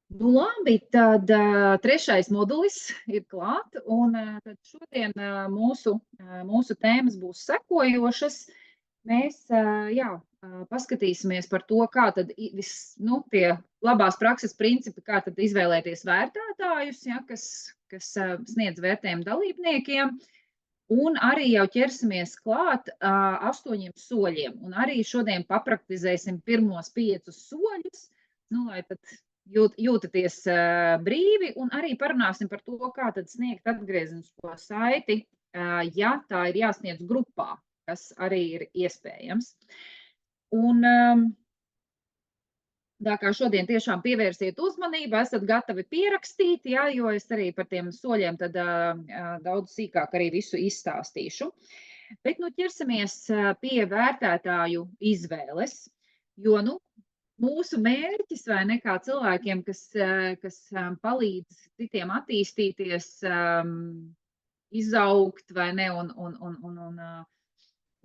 Nu, labi, tad trešais modulis ir klāt, un tad šodien mūsu tēmas būs sekojošas. Mēs jā, paskatīsimies par to, kā tad tie labās prakses principi, kā tad izvēlēties vērtētājus, ja, kas sniedz vērtējumu dalībniekiem. Un arī jau ķersimies klāt 8 soļiem. Un arī šodien papraktizēsim pirmos 5 soļus, nu, lai tad jūtaties brīvi, un arī parunāsim par to, kā tad sniegt atgriezenisko saiti, ja tā ir jāsniedz grupā, kas arī ir iespējams. Un tā kā šodien tiešām pievērsiet uzmanību, esat gatavi pierakstīt, jā, jo es arī par tiem soļiem tad daudz sīkāk arī visu izstāstīšu. Bet nu ķersimies pie vērtētāju izvēles, jo mūsu mērķis vai ne kā cilvēkiem, kas palīdz citiem attīstīties, izaugt vai ne un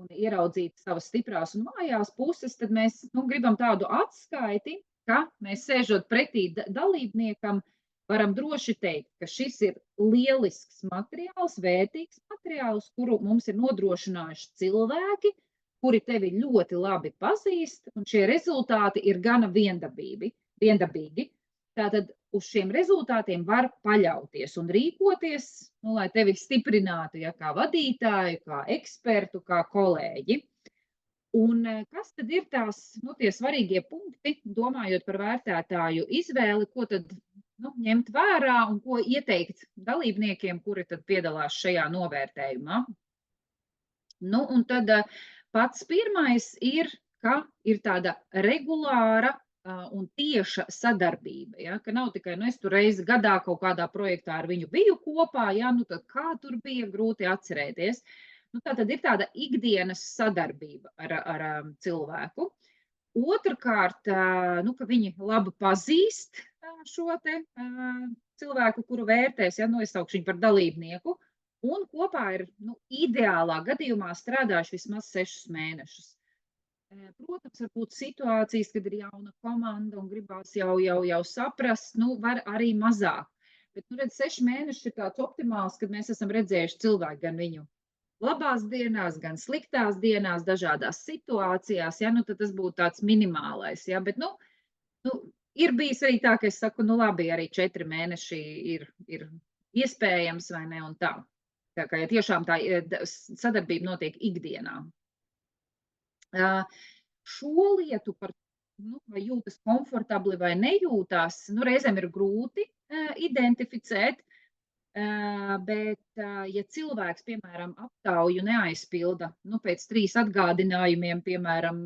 ieraudzīt savas stiprās un vājās puses, tad mēs gribam tādu atskaiti, ka mēs sēžot pretī dalībniekam, varam droši teikt, ka šis ir lielisks materiāls, vērtīgs materiāls, kuru mums ir nodrošinājuši cilvēki, kuri tevi ļoti labi pazīst, un šie rezultāti ir gana viendabīgi. Tātad uz šiem rezultātiem var paļauties un rīkoties, lai tevi stiprinātu, ja, kā vadītāju, kā ekspertu, kā kolēģi. Un kas tad ir tie svarīgie punkti, domājot par vērtētāju izvēli, ko tad ņemt vērā un ko ieteikt dalībniekiem, kuri tad piedalās šajā novērtējumā? Un tad pats pirmais ir, ka ir tāda regulāra un tieša sadarbība, ja, ka nav tikai, es tur reizi gadā kaut kādā projektā ar viņu biju kopā, ja, tad kā tur bija, grūti atcerēties. Tā tad ir tāda ikdienas sadarbība ar cilvēku. Otrkārt, ka viņi labi pazīst šo te cilvēku, kuru vērtēs, ja, es saukšu viņu par dalībnieku, un kopā ir, ideālā gadījumā strādājuši vismaz 6 mēnešus. Protams, var būt situācijas, kad ir jauna komanda un gribās jau saprast, var arī mazāk. Bet, redz, 6 mēneši ir tāds optimāls, kad mēs esam redzējuši cilvēku gan viņu labās dienās, gan sliktās dienās, dažādās situācijās, ja, tad tas būtu tāds minimālais, ja, bet, ir bijis arī tā, ka es saku, labi, arī 4 mēneši ir iespējams, vai ne, un tā. Tā kā, ja tiešām tā sadarbība notiek ikdienā. Šo lietu par, vai jūtas komfortabli vai nejūtās, reizēm ir grūti identificēt, bet, ja cilvēks, piemēram, aptauju neaizpilda, pēc 3 atgādinājumiem, piemēram,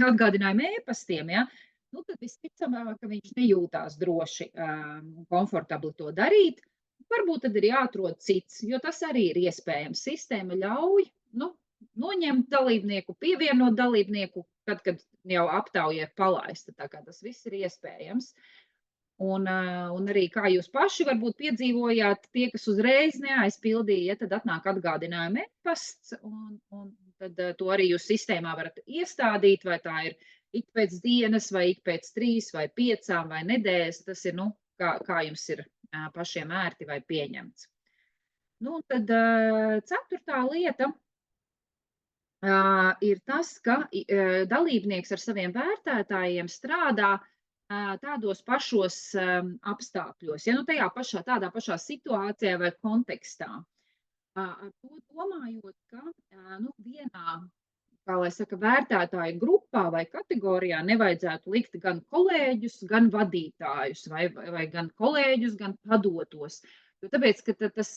atgādinājumu e-pastiem, ja, tad visticamāk, ka viņš nejūtās droši un komfortabli to darīt. Varbūt tad ir jāatrod cits, jo tas arī ir iespējams. Sistēma ļauj, noņemt dalībnieku, pievienot dalībnieku, kad jau aptauja ir palaista, tā kā tas viss ir iespējams. Un arī kā jūs paši varbūt piedzīvojāt, tie, kas uzreiz neaizpildīja, tad atnāk atgādinājuma e-pasts, un tad to arī jūs sistēmā varat iestādīt, vai tā ir ik pēc dienas, vai ik pēc 3 vai 5 vai nedēļas, tas ir, kā jums ir pašiem ērti vai pieņemts. Tad 4. lieta ir tas, ka dalībnieks ar saviem vērtētājiem strādā tādos pašos apstākļos, ja, tādā pašā situācijā vai kontekstā. Ar to domājot, ka vienā, kā lai saka, vērtētāju grupā vai kategorijā nevajadzētu likt gan kolēģus, gan vadītājus, vai gan kolēģus, gan padotos. Jo tāpēc, ka tas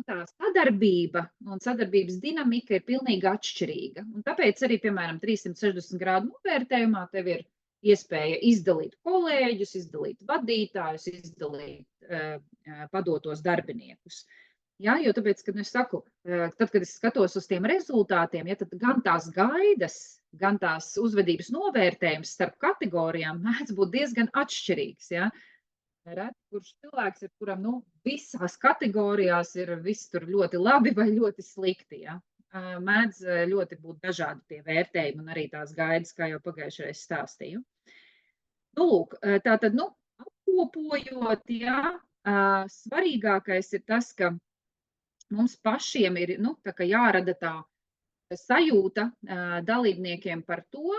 tā sadarbība un sadarbības dinamika ir pilnīgi atšķirīga. Un tāpēc arī, piemēram, 360 grādu novērtējumā tev ir iespēja izdalīt kolēģus, izdalīt vadītājus, izdalīt padotos darbiniekus. Ja, jo tāpēc, kad es saku, tad, kad es skatos uz tiem rezultātiem, ja, tad gan tās gaidas, gan tās uzvedības novērtējums starp kategorijām mēdz būt diezgan atšķirīgs. Ja. Kurš cilvēks ir, kuram visās kategorijās ir viss tur ļoti labi vai ļoti slikti. Ja? Mēdz ļoti būt dažādi tie vērtējumi un arī tās gaidas, kā jau pagājušajā reizē stāstīju. Lūk, tātad apkopojot, ja, svarīgākais ir tas, ka mums pašiem ir, nu, tā kā jārada tā sajūta dalībniekiem par to,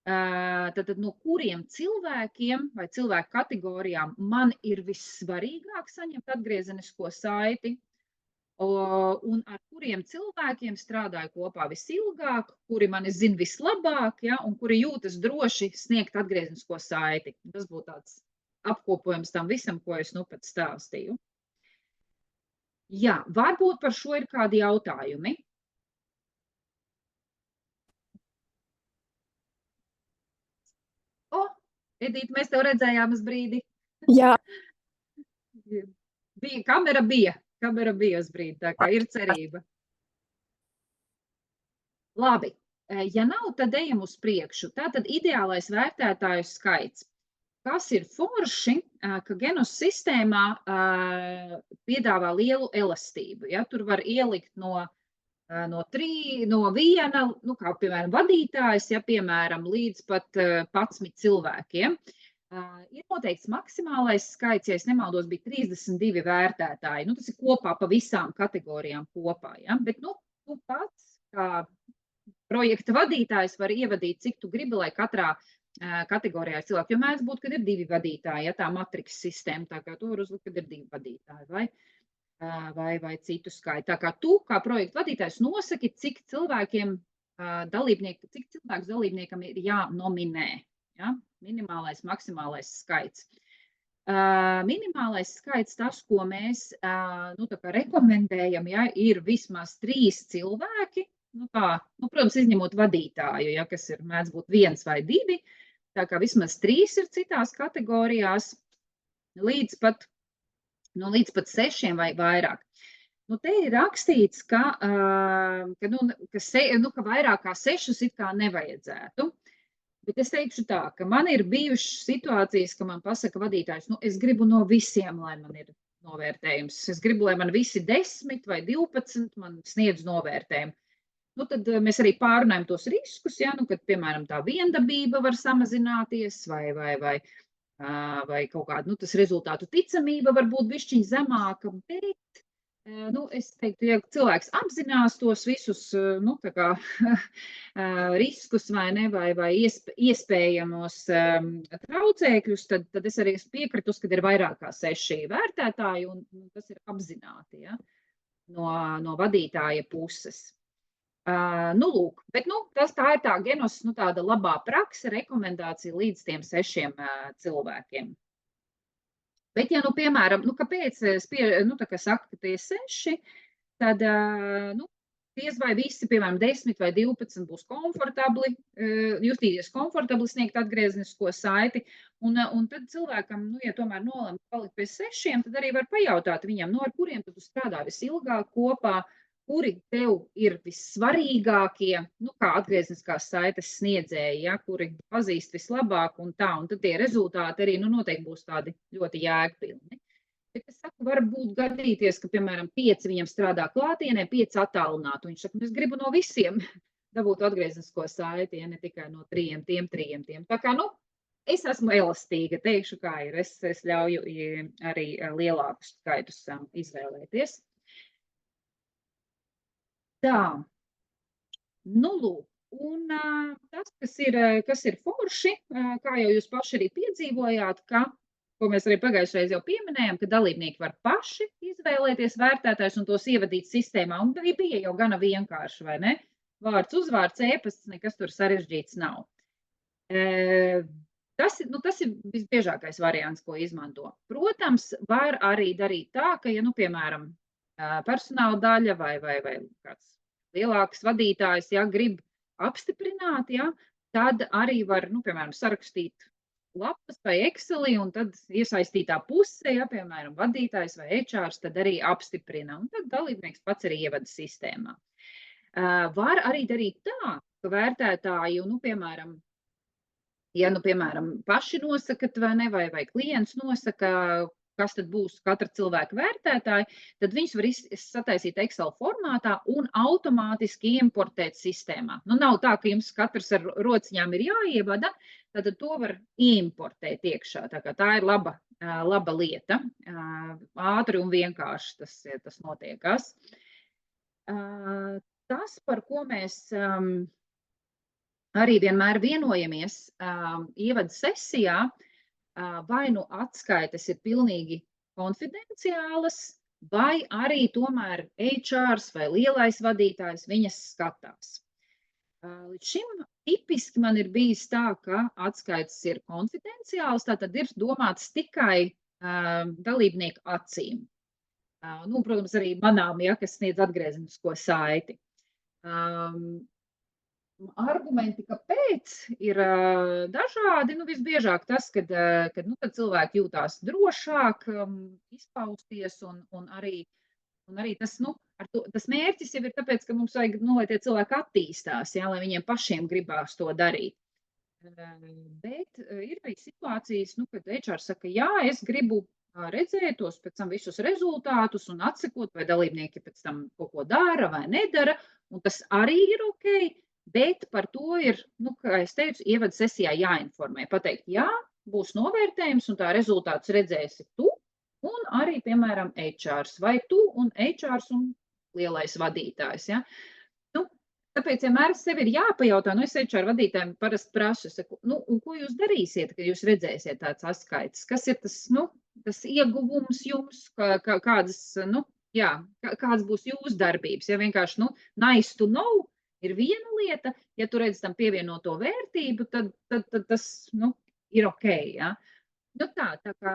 tad no kuriem cilvēkiem vai cilvēku kategorijām man ir vissvarīgāk saņemt atgriezenisko saiti, un ar kuriem cilvēkiem strādāju kopā visilgāk, kuri mani zina vislabāk, ja, un kuri jūtas droši sniegt atgriezenisko saiti. Tas būtu tāds apkopojums tam visam, ko es nu pat stāstīju. Jā, varbūt par šo ir kādi jautājumi. Edīte, mēs tev redzējām uz brīdi. Jā. Kamera bija uz brīdi, tā kā ir cerība. Labi, ja nav, tad ejam uz priekšu. Tātad ideālais vērtētāju skaits. Kas ir forši, ka Genos sistēmā piedāvā lielu elastību. Ja? Tur var ielikt no viena, nu, kā piemēram vadītājs, ja, piemēram, līdz pat 11 cilvēkiem. Ir noteikts maksimālais skaits, ja es nemaldos, bija 32 vērtētāji. Nu, tas ir kopā pa visām kategorijām kopā. Ja? Bet, nu, tu pats, kā projekta vadītājs, var ievadīt, cik tu gribi, lai katrā kategorijā ir cilvēki. Jo mēdz būt, kad ir 2 vadītāji, ja tā matriks sistēma, tā kā tu var uzlikt, kad ir 2 vadītāji, vai citu skaitu. Tā kā tu, kā projekta vadītājs, nosaki, cik cilvēku dalībniekam ir jānominē. Ja? Minimālais, maksimālais skaits. Minimālais skaits, tas, ko mēs nu, tā kā rekomendējam, ja, ir vismaz 3 cilvēki. Nu, protams, izņemot vadītāju, ja, kas ir mēdz būt 1 vai 2. Tā kā vismaz 3 ir citās kategorijās, līdz pat 6 vai vairāk. Nu, te ir rakstīts, ka vairāk kā 6 it kā nevajadzētu. Bet es teikšu tā, ka man ir bijušas situācijas, ka man pasaka vadītājs, nu, es gribu no visiem, lai man ir novērtējums. Es gribu, lai man visi 10 vai 12 man sniedz novērtējumu. Nu, tad mēs arī pārunājam tos riskus, ja, nu, kad, piemēram, tā viendabība var samazināties vai kaut kāda, nu, tas rezultātu ticamība var būt bišķiņ zemāka, bet, nu, es teiktu, ja cilvēks apzinās tos visus, nu, tā kā riskus vai iespējamos traucēkļus, tad es arī piekritus, kad ir vairāk kā 6 vērtētāji, un tas ir apzināti, ja, no vadītāja puses. Nu, lūk, bet, nu, tā ir tā Genos, nu, tāda labā praksa, rekomendācija līdz tiem 6 cilvēkiem. Bet, ja, nu, piemēram, nu, kāpēc nu, tā kā saka, ka tie 6, tad, nu, diez vai visi, piemēram, 10 vai 12 būs komfortabli, justīties komfortabli sniegt atgriezenisko saiti, un tad cilvēkam, nu, ja tomēr nolem palikt pie 6, tad arī var pajautāt viņam, nu, ar kuriem tu strādā visilgāk kopā, kuri tev ir vissvarīgākie, nu, kā atgriezeniskās saites sniedzēji, ja, kuri pazīst vislabāk un tā, un tad tie rezultāti arī, nu, noteikti būs tādi ļoti jēgpilni. Bet es saku, var būt gadīties, ka, piemēram, 5 viņam strādā klātienē, 5 attālināti, un viņš saka, es gribu no visiem dabūt atgriezenisko saiti, ja ne tikai no 3. Tā kā, nu, es esmu elastīga, teikšu, kā ir, es ļauju arī lielākus skaitus izvēlēties. Tā, nu, lūk, un tas, kas ir forši, kā jau jūs paši arī piedzīvojāt, ko mēs arī pagājušreiz jau pieminējām, ka dalībnieki var paši izvēlēties vērtētājus un tos ievadīt sistēmā, un bija jau gana vienkārši, vai ne? Vārds, uzvārds, ēpasts, nekas tur sarežģīts nav. Tas ir visbiežākais variants, ko izmanto. Protams, var arī darīt tā, ka, ja, nu, piemēram, personāla daļa vai kāds lielāks vadītājs, ja, grib apstiprināt, ja, tad arī var, nu, piemēram, sarakstīt lapas vai Excelī, un tad iesaistītā puse, ja, piemēram, vadītājs vai HRs, tad arī apstiprina, un tad dalībnieks pats arī ievada sistēmā. Var arī darīt tā, ka vērtētāji, nu, piemēram, ja, nu, piemēram, paši nosakat vai klients nosaka, kas tad būs katra cilvēka vērtētāji, tad viņš var sataisīt Excel formātā un automātiski importēt sistēmā. Nu, nav tā, ka jums katrs ar rociņām ir jāievada, tad to var importēt iekšā. Tā ir laba lieta. Ātri un vienkārši tas notiekās. Tas, par ko mēs arī vienmēr vienojamies ievada sesijā, vai nu atskaites ir pilnīgi konfidenciālas, vai arī tomēr HRs vai lielais vadītājs viņas skatās. Līdz šim tipiski man ir bijis tā, ka atskaites ir konfidenciāls, tātad ir domāts tikai dalībnieku acīm. Protams, arī manām, kas sniedz atgriezenisko saiti. Argumenti, kāpēc, ir dažādi. Visbiežāk tas, kad cilvēki jūtās drošāk izpausties, un arī tas, tas mērķis jau ir tāpēc, ka mums vajag, lai tie cilvēki attīstās, lai viņiem pašiem gribās to darīt. Bet ir arī situācijas, kad HR saka, jā, es gribu redzēt tos pēc tam visus rezultātus un atsekot, vai dalībnieki pēc tam kaut ko dara vai nedara, un tas arī ir ok. Bet par to ir, kā es teicu, ievada sesijā jāinformē. Pateikt, jā, būs novērtējums, un tā rezultātus redzēsi tu, un arī, piemēram, HRs, vai tu un HRs un lielais vadītājs. Ja? Tāpēc vienmēr sev ir jāpajautā, es HR vadītājiem parasti prasu, saku, un ko jūs darīsiet, kad jūs redzēsiet tāds atskaites? Kas ir tas ieguvums jums, kādas būs jūsu darbības? Ja vienkārši, nice to know, ir viena lieta, ja tu redzi tam pievienoto vērtību, tad tas, ir ok, ja. Tā kā,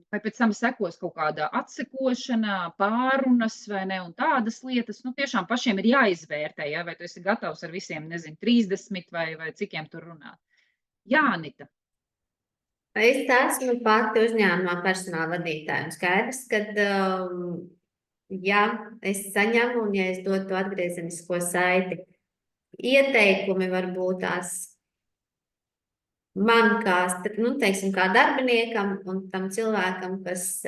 vai pēc tam sekos kaut kāda atsekošana, pārunas vai ne, un tādas lietas, tiešām pašiem ir jāizvērtē, ja, vai tu esi gatavs ar visiem, 30 vai cikiem tur runāt. Jānita. Es esmu pati uzņēmumā personāla vadītāja, un skaidrs, kad ja es saņemu un ja es dotu to atgriezenisko saiti, ieteikumi varbūt tās man teiksim, kā darbiniekam un tam cilvēkam, kas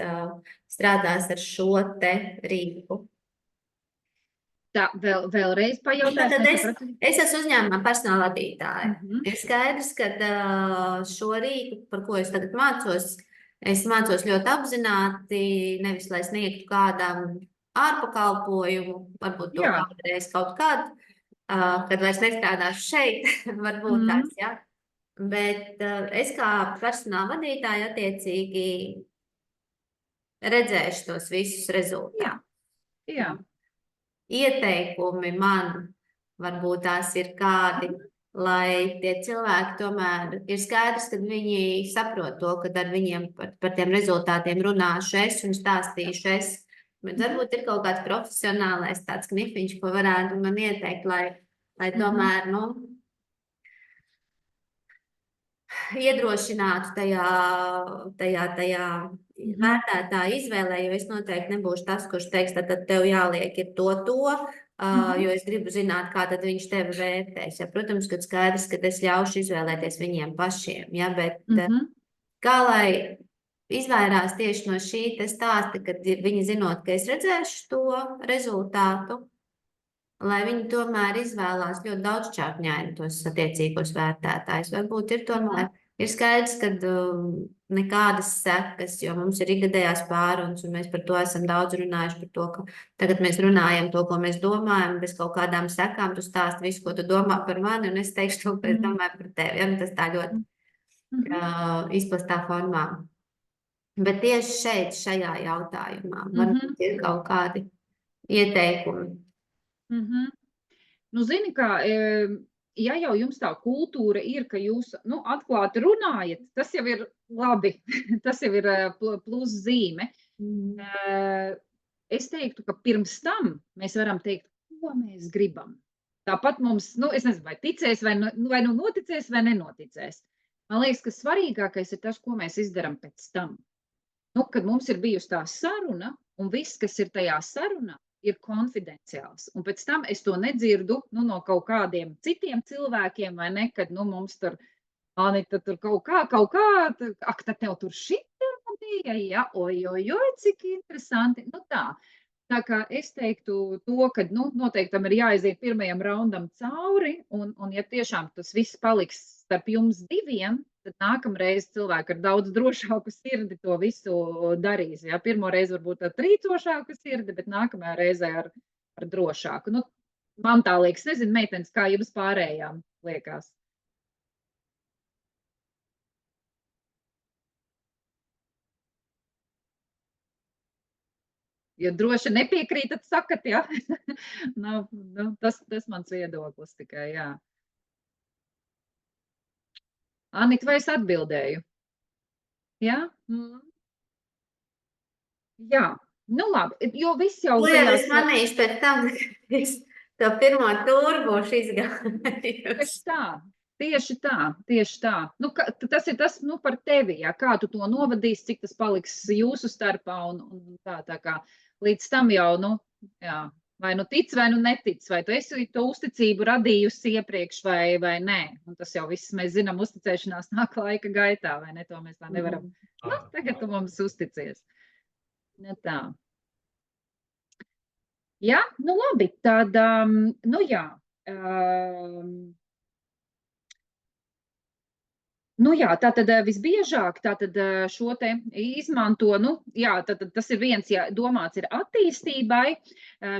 strādās ar šo te rīku. Tā, vēlreiz pajautāt. Es esmu uzņēmumā personāla vadītāja. Ir skaidrs, ka šo rīku, par ko es tagad mācos, es mācos ļoti apzināti, nevis lai sniegtu kādam ārpakalpojumu, varbūt to kādreiz kaut kādu, kad vairs nestrādāšu šeit, varbūt tās, jā. Bet es kā personāla vadītāja attiecīgi redzēšu tos visus rezultātus. Jā. Ieteikumi man varbūt tās ir kādi, lai tie cilvēki tomēr ir skaidrs, kad viņi saprot to, kad ar viņiem par tiem rezultātiem runāšu es un stāstīšu es. Bet varbūt ir kaut kāds profesionālais tāds knifiņš, ko varētu man ieteikt, lai tomēr, iedrošinātu tajā vērtētāja izvēlē, jo es noteikti nebūšu tas, kurš teiks, tad tev jāliek ir to, jo es gribu zināt, kā tad viņš tevi vērtēs. Ja, protams, kad skaidrs, ka es ļaušu izvēlēties viņiem pašiem, ja, bet kā lai izvairās tieši no šī te stāsta, kad viņi zinot, ka es redzēšu to rezultātu, lai viņi tomēr izvēlās ļoti daudz čāpņaini tos attiecīgos vērtētājus. Varbūt ir skaidrs, ka nekādas sekas, jo mums ir ikgadējās pārunas, un mēs par to esam daudz runājuši, par to, ka tagad mēs runājam to, ko mēs domājam, bez kaut kādām sekām, tu stāsti visu, ko tu domā par mani, un es teikšu to, ko es domāju par tevi. Ja? Tas tā ļoti izplastā formā. Bet tieši šeit, šajā jautājumā, varbūt ir kaut kādi ieteikumi. Zini, kā, ja jau jums tā kultūra ir, ka jūs atklāti runājat, tas jau ir labi, tas jau ir plus zīme. Es teiktu, ka pirms tam mēs varam teikt, ko mēs gribam. Tāpat mums, es nezinu, vai ticēs, vai noticēs, vai nenoticēs. Man liekas, ka svarīgākais ir tas, ko mēs izdaram pēc tam. Kad mums ir bijusi tā saruna, un viss, kas ir tajā sarunā, ir konfidenciāls. Un pēc tam es to nedzirdu no kaut kādiem citiem cilvēkiem, vai ne, kad mums tur, Anita, tur kaut kā, ak, tad tev tur šitā bija, ja, oj, cik interesanti. Tā kā es teiktu to, ka noteiktam ir jāiziet pirmajam raundam cauri, un ja tiešām tas viss paliks starp jums diviem, tad nākamreiz cilvēki ar daudz drošāku sirdi to visu darīs. Ja? Pirmo reizi varbūt ar trīcošāku sirdi, bet nākamajā reizē ar drošāku. Nu, man tā liekas, nezinu, meitenes, kā jums pārējām liekas. Ja droši nepiekrītat, sakat, ja? Tas mans viedoklis tikai, jā. Anita, vai es atbildēju? Jā? Jā, nu labi, jo viss jau... Es manīšu pēc tam, to pirmo tūru būšu izgājus. Tieši tā. Nu, tas ir tas, nu, par tevi, ja, kā tu to novadīsi, cik tas paliks jūsu starpā un tā kā līdz tam jau, nu, jā, vai nu tic, vai nu netic, vai tu esi to uzticību radījusi iepriekš vai nē. Un tas jau viss, mēs zinām, uzticēšanās nāk laika gaitā, vai ne, to mēs tā nevaram. Nu, tagad tu mums uzticies. Ne tā. Jā, nu labi, tad, nu jā. Nu jā, tātad visbiežāk šo te izmanto, nu jā, tātad tas ir viens, ja domāts ir attīstībai,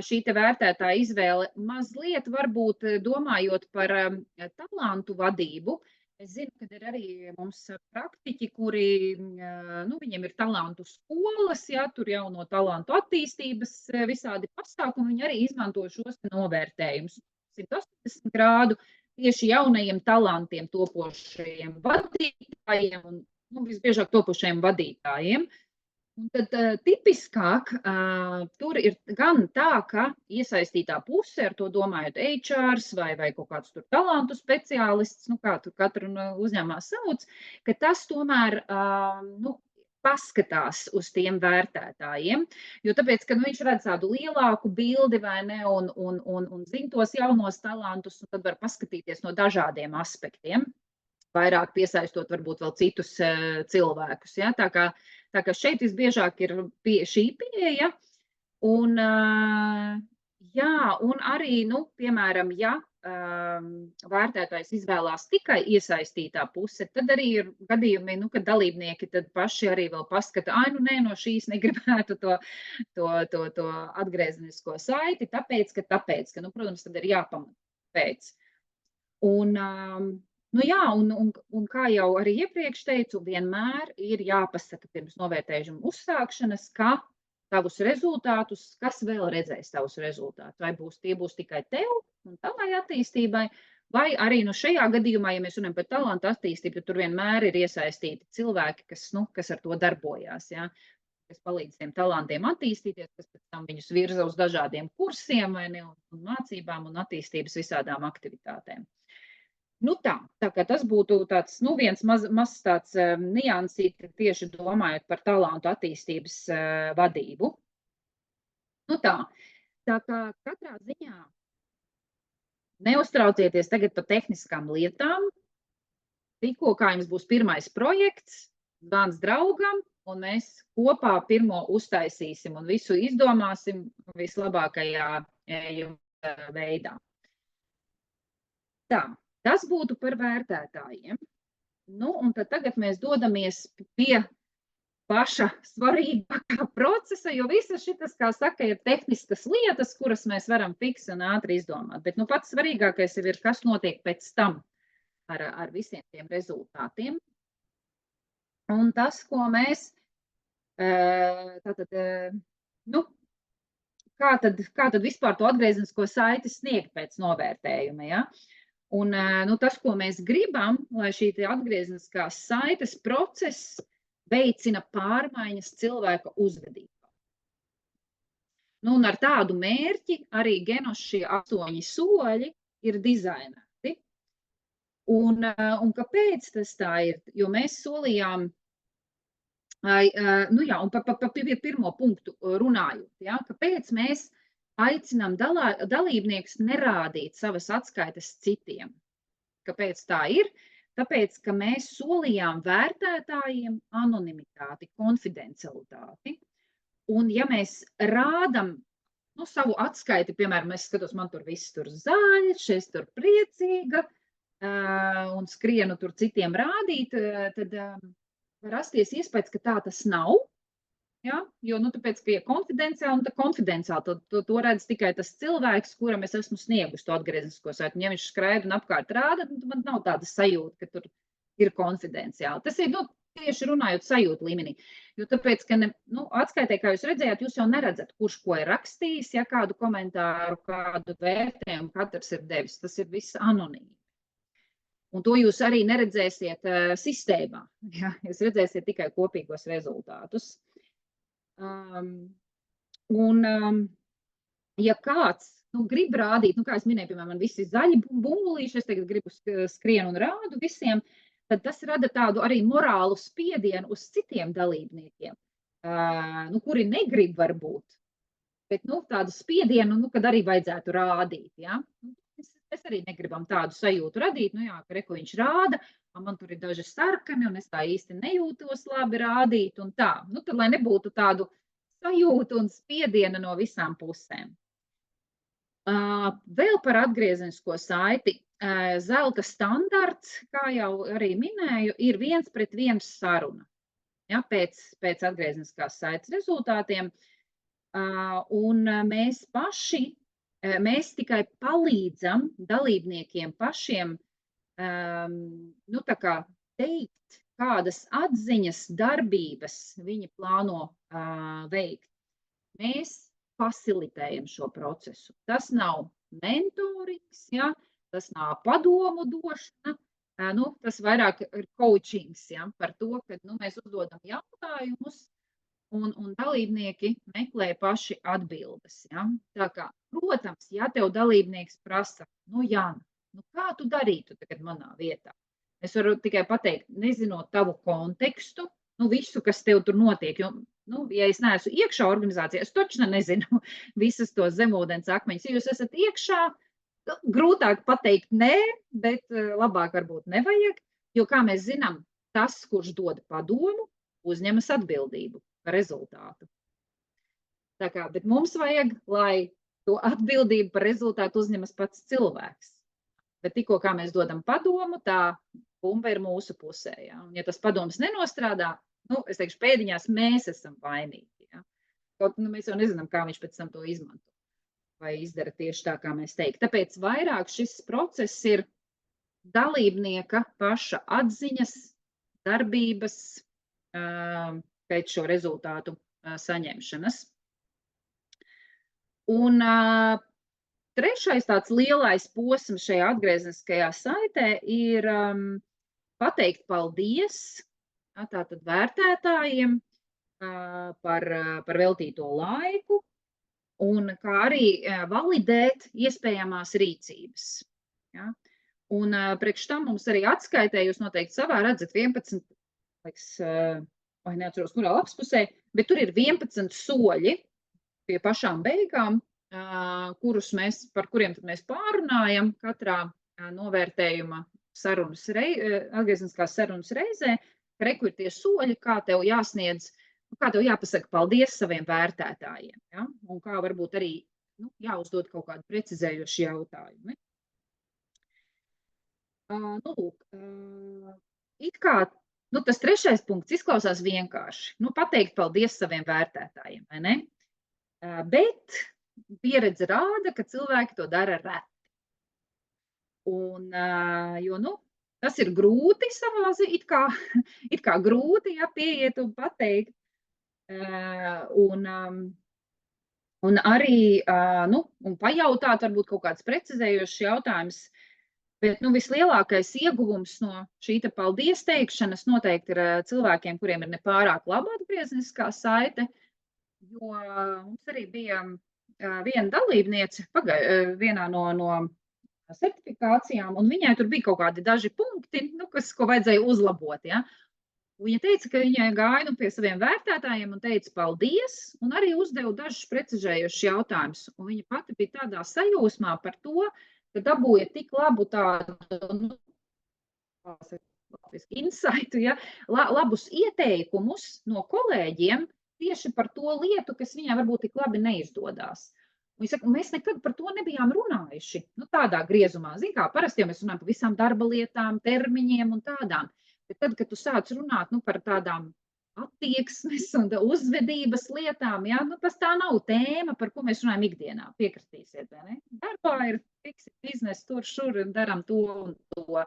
šī te vērtētā izvēle mazliet varbūt domājot par talantu vadību. Es zinu, ka ir arī mums praktiķi, kuri, nu, viņiem ir talantu skolas, ja, tur jau no talantu attīstības visādi pasākumi, viņi arī izmanto šos novērtējumus 180 grādu. Tieši jaunajiem talantiem, topošajiem vadītājiem un nu, visbiežāk topošajiem vadītājiem. Un tad tipiskāk tur ir gan tā, ka iesaistītā puse, ar to domājot HRs vai kaut kāds tur talantu speciālists, nu kā tur katru uzņēmumā sauc, ka tas tomēr, nu, paskatās uz tiem vērtētājiem, jo tāpēc, ka viņš redz tādu lielāku bildi vai ne, un zina tos jaunos talantus, un tad var paskatīties no dažādiem aspektiem, vairāk piesaistot varbūt vēl citus cilvēkus. Ja? Tā kā šeit visbiežāk ir šī pieeja, un, jā, un arī, nu, piemēram, ja vērtētājs izvēlās tikai iesaistītā puse, tad arī ir gadījumi, nu, kad dalībnieki tad paši arī vēl paskata, nu nē, no šīs negribētu to atgriezenisko saiti, tāpēc, ka, nu, protams, tad ir jāpamat pēc. Un, nu jā, un kā jau arī iepriekš teicu, vienmēr ir jāpasaka pirms novērtējuma uzsākšanas, ka tavus rezultātus, kas vēl redzēs tavus rezultātus, vai tie būs tikai tev un tavai attīstībai, vai arī nu šajā gadījumā, ja mēs runājam par talantu attīstību, tad tur vienmēr ir iesaistīti cilvēki, kas ar to darbojās, ja? Kas palīdz tiem talantiem attīstīties, kas pēc tam viņus virza uz dažādiem kursiem vai ne, un mācībām un attīstības visādām aktivitātēm. Nu tā kā tas būtu tāds, nu viens mazs tāds niansīt tieši domājot par talantu attīstības vadību. Nu tā kā katrā ziņā neuztraucieties tagad par tehniskām lietām. Tikko kā jums būs pirmais projekts, zvans draugam, un mēs kopā pirmo uztaisīsim un visu izdomāsim vislabākajā veidā. Tā. Tas būtu par vērtētājiem. Nu, un tad tagad mēs dodamies pie paša svarīgākā procesa, jo visas šitas, kā saka, ir tehniskas lietas, kuras mēs varam fiksi un ātri izdomāt. Bet nu, pats svarīgākais jau ir, kas notiek pēc tam ar visiem tiem rezultātiem. Un tas, ko mēs, nu, kā tad vispār to atgriezenisko saiti sniegt pēc novērtējuma, ja? Un nu, tas, ko mēs gribam, lai šī atgriezeniskās saites process veicina pārmaiņas cilvēka uzvedībā. Nu, un ar tādu mērķi arī Genos šie 8 soļi ir dizainēti. Un kāpēc tas tā ir? Jo mēs solījām, nu jā, un par pirmo punktu runājot, ja, kāpēc mēs aicinām dalībniekus nerādīt savas atskaites citiem. Kāpēc tā ir? Tāpēc, ka mēs solījām vērtētājiem anonimitāti, konfidencialitāti. Un ja mēs rādam savu atskaiti, piemēram, es skatos, man tur viss tur zaļš, es tur priecīga, un skrienu tur citiem rādīt, tad var rasties iespējas, ka tā tas nav. Ja? Jo, tāpēc, ka ja konfidenciāli, tad konfidenciāli, to redz tikai tas cilvēks, kuram es esmu sniegus to atgrieznisko saiti. Ja viņš skraida un apkārt rāda, tad man nav tāda sajūta, ka tur ir konfidenciāli. Tas ir, tieši runājot sajūtu līmenī. Jo tāpēc, ka atskaitē, kā jūs redzējāt, jūs jau neredzat, kurš ko ir rakstījis, ja kādu komentāru, kādu vērtējumu katrs ir devis. Tas ir viss anonīmi. Un to jūs arī neredzēsiet sistēmā. Ja? Jūs redzēsiet tikai kopīgos rezultātus. Ja kāds grib rādīt, kā es minēju, piemēram, man visi zaļi bumbulīši, es tagad gribu skrienu un rādu visiem, tad tas rada tādu arī morālu spiedienu uz citiem dalībniekiem, kuri negrib varbūt, bet tādu spiedienu, kad arī vajadzētu rādīt. Ja? Mēs arī negribam tādu sajūtu radīt, ka reku viņš rāda, man tur ir daži sarkani, un es tā īsti nejūtos labi rādīt, un tā. Tad, lai nebūtu tādu sajūtu un spiedienu no visām pusēm. Vēl par atgriezenisko saiti. Zelta standarts, kā jau arī minēju, ir 1:1 saruna. Ja, pēc atgriezeniskās saites rezultātiem. Un mēs tikai palīdzam dalībniekiem pašiem tā kā teikt, kādas atziņas, darbības viņi plāno veikt. Mēs fasilitējam šo procesu. Tas nav mentorings, ja? Tas nav padomu došana, tas vairāk ir coachings, ja? Par to, ka mēs uzdodam jautājumus, un dalībnieki meklē paši atbildes. Ja? Tā kā, protams, ja tev dalībnieks prasa, Jāna, kā tu darītu tagad manā vietā? Es varu tikai pateikt, nezinot tavu kontekstu, visu, kas tev tur notiek. Jo, ja es neesmu iekšā organizācijā, es taču nezinu visas tos zemūdens akmeņus. Ja jūs esat iekšā, grūtāk pateikt nē, bet labāk varbūt nevajag, jo, kā mēs zinām, tas, kurš dod padomu, uzņemas atbildību par rezultātu. Tā kā, bet mums vajag, lai to atbildību par rezultātu uzņemas pats cilvēks. Bet tikko kā mēs dodam padomu, tā bumba ir mūsu pusē. Ja? Un ja tas padoms nenostrādā, es teikšu, pēdiņās mēs esam vainīgi. Ja? Kaut mēs jau nezinām, kā viņš pēc tam to izmanto. Vai izdara tieši tā, kā mēs teiktu. Tāpēc vairāk šis process ir dalībnieka paša atziņas, darbības pēc šo rezultātu saņemšanas. Un trešais tāds lielais posms šajā atgriezeniskajā saitē ir pateikt paldies tātad vērtētājiem par veltīto laiku un kā arī validēt iespējamās rīcības. Ja? Un priekš tam mums arī atskaitē, jūs noteikti savā redzat 11, neatceros, kurā lapspusē, bet tur ir 11 soļi pie pašām beigām, par kuriem tad mēs pārunājam katrā novērtējuma atgriezeniskās sarunas reizē, reku ir tie soļi, kā tev jāsniedz, kā tev jāpasaka paldies saviem vērtētājiem, ja? Un kā varbūt arī jāuzdod kaut kādu precizējošu jautājumu. It kā tas trešais punkts izklausās vienkārši. Pateikt paldies saviem vērtētājiem, vai ne? Bet pieredze rāda, ka cilvēki to dara reti. Un, jo, tas ir grūti savā ziņā, it kā grūti, ja pieiet un pateikt. Un arī, un pajautāt varbūt kaut kāds precizējošs jautājums. Bet vislielākais ieguvums no šī paldies teikšanas noteikti ir cilvēkiem, kuriem ir nepārāk laba atgriezeniskā saite, jo mums arī bija viena dalībniece vienā no certifikācijām, un viņai tur bija kaut kādi daži punkti, ko vajadzēja uzlabot. Ja? Viņa teica, ka viņai gāja pie saviem vērtētājiem un teica paldies, un arī uzdeva dažus precizējošus jautājumus. Un viņa pati bija tādā sajūsmā par to, ka dabūja tik labu tādu insightu, ja, labus ieteikumus no kolēģiem tieši par to lietu, kas viņai varbūt tik labi neizdodās. Un viņi saka, mēs nekad par to nebijām runājuši. Nu, tādā griezumā, zin kā, parasti jau mēs runājam par visām darba lietām, termiņiem un tādām. Bet tad, kad tu sāc runāt, nu, par tādām attieksmes un uzvedības lietām, ja, nu, tas tā nav tēma, par ko mēs runājam ikdienā, piekristīsiet, vai ne? Darbā ir fiksi biznesa, tur, šur, daram to un to.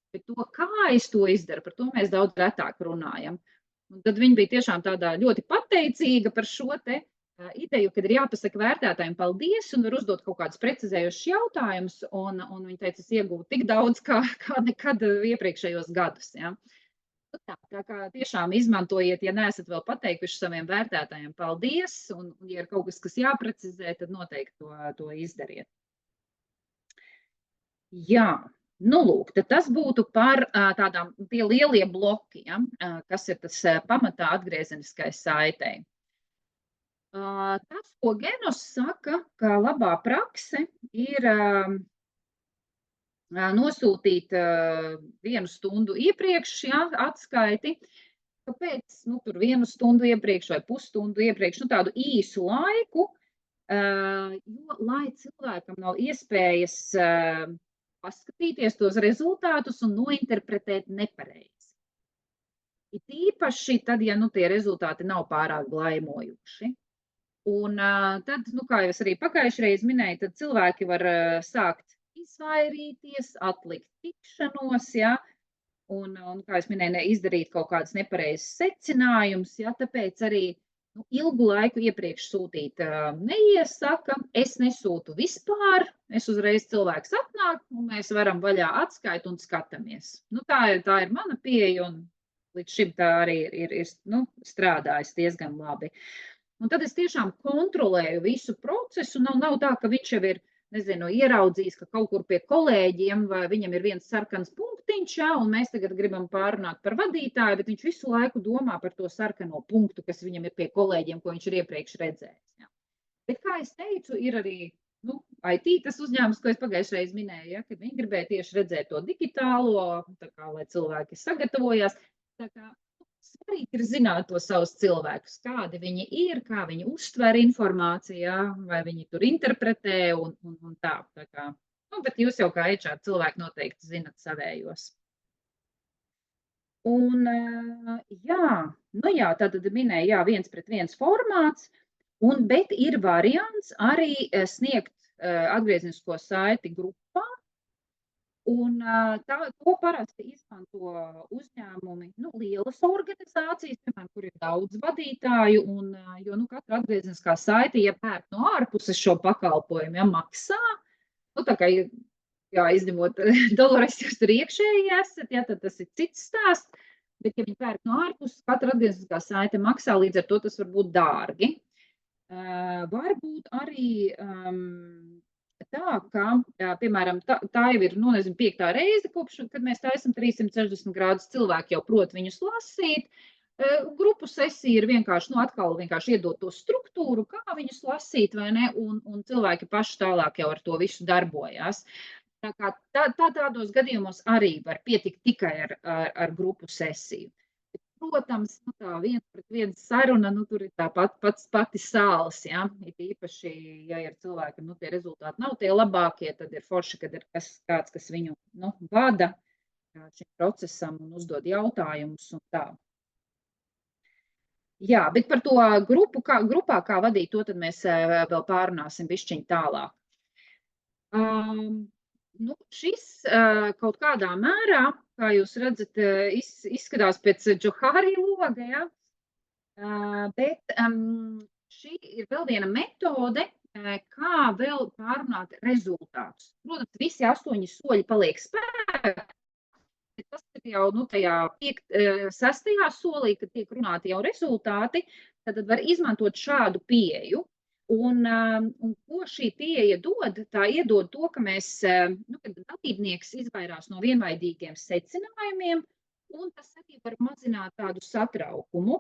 Bet to, kā es to izdaru, par to mēs daudz retāk runājam. Un tad viņi bija tiešām tādā ļoti pateicīga par šo te ideju, kad ir jāpasaka vērtētājiem paldies un var uzdot kaut kādus precizējušus jautājumus. Un viņi teica, es iegūtu tik daudz, kā nekad iepriekšējos gadus. Ja. Nu tā kā tiešām izmantojiet, ja neesat vēl pateikuši saviem vērtētājiem paldies, un ja ir kaut kas jāprecizē, tad noteikti to izdariet. Jā. Nu, lūk, tad tas būtu par tādām tie lielie bloki, ja, kas ir tas pamatā atgriezeniskais saitei. Tas, ko Genos saka, ka labā prakse ir nosūtīt 1 stundu iepriekš, ja, atskaiti. Kāpēc? Nu, tur 1 stundu iepriekš vai pusstundu iepriekš, nu, tādu īsu laiku, jo, lai cilvēkam nav iespējas paskatīties tos rezultātus un nointerpretēt nepareizi. It īpaši tad, ja nu, tie rezultāti nav pārāk glaimojoši. Un tad, nu, kā jau es arī pagājušreiz minēju, tad cilvēki var sākt izvairīties, atlikt tikšanos, ja, un kā es minēju, izdarīt kaut kādas nepareizas secinājumus, ja, tāpēc arī ilgu laiku iepriekš sūtīt neiesaka, es nesūtu vispār, es uzreiz cilvēks atnāk, un mēs varam vaļā atskaitu un skatāmies. Nu, tā ir mana pieeja, un līdz šim tā arī ir nu, strādājis diezgan labi. Un tad es tiešām kontrolēju visu procesu, nav tā, ka viņš jau ir, nezinu, ieraudzījis, ka kaut kur pie kolēģiem, vai viņam ir viens sarkans punktiņš, ja, un mēs tagad gribam pārunāt par vadītāju, bet viņš visu laiku domā par to sarkano punktu, kas viņam ir pie kolēģiem, ko viņš ir iepriekš redzējis. Ja. Bet, kā es teicu, ir arī IT tas uzņēmums, ko es pagājušreiz minēju, ja, kad viņi gribēja tieši redzēt to digitālo, tā kā, lai cilvēki sagatavojās. Tā kā svarīgi ir zināt to savus cilvēkus, kādi viņi ir, kā viņi uztver informāciju, ja, vai viņi tur interpretē un tā. Tā kā, nu, bet jūs jau kā HR cilvēki noteikti zinat savējos. Un, jā, tātad minēja, jā, 1:1 formāts, bet ir variants arī sniegt atgriezenisko saiti grupā. Un to parasti izmanto uzņēmumi, lielas organizācijas, piemēram, kur ir daudz vadītāju, jo katra atgriezeniskā saite, ja pērk no ārpuses šo pakalpojumu, ja maksā, tā kā, jā, izņemot Dolores, jūs tur iekšēji esat, ja, tad tas ir cits stāsts, bet ja viņi pērk no ārpuses, katra atgriezeniskā saite maksā, līdz ar to tas var būt dārgi. Varbūt arī tā, ka, piemēram, tā jau ir, 5. reize, kopš, kad mēs taisam 360 grādus, cilvēki jau prot viņus lasīt. Grupu sesija ir vienkārši, atkal vienkārši iedot to struktūru, kā viņus lasīt, vai ne, un cilvēki paši tālāk jau ar to visu darbojās. Tā kā tādos gadījumos arī var pietikt tikai ar grupu sesiju. Protams, tā 1:1 saruna, tur ir tā pati sāls, ja, īpaši, ja ir cilvēki, tie rezultāti nav tie labākie, tad ir forši, kad ir kāds, kas viņu, vada šim procesam un uzdod jautājumus un tā. Jā, bet par to grupā, kā vadīt, to tad mēs vēl pārunāsim bišķiņ tālāk. Šis kaut kādā mērā, kā jūs redzat, izskatās pēc Johari loga, ja? Bet šī ir vēl viena metode, kā vēl pārunāt rezultātus. Protams, visi 8 soļi paliek spēkā, bet tas ir jau tajā 6. solī, kad tiek runāti jau rezultāti, tad var izmantot šādu pieeju. Un ko šī pieeja dod? Tā iedod to, ka mēs, kad dalībnieks izvairās no vienveidīgiem secinājumiem, un tas arī var mazināt tādu satraukumu,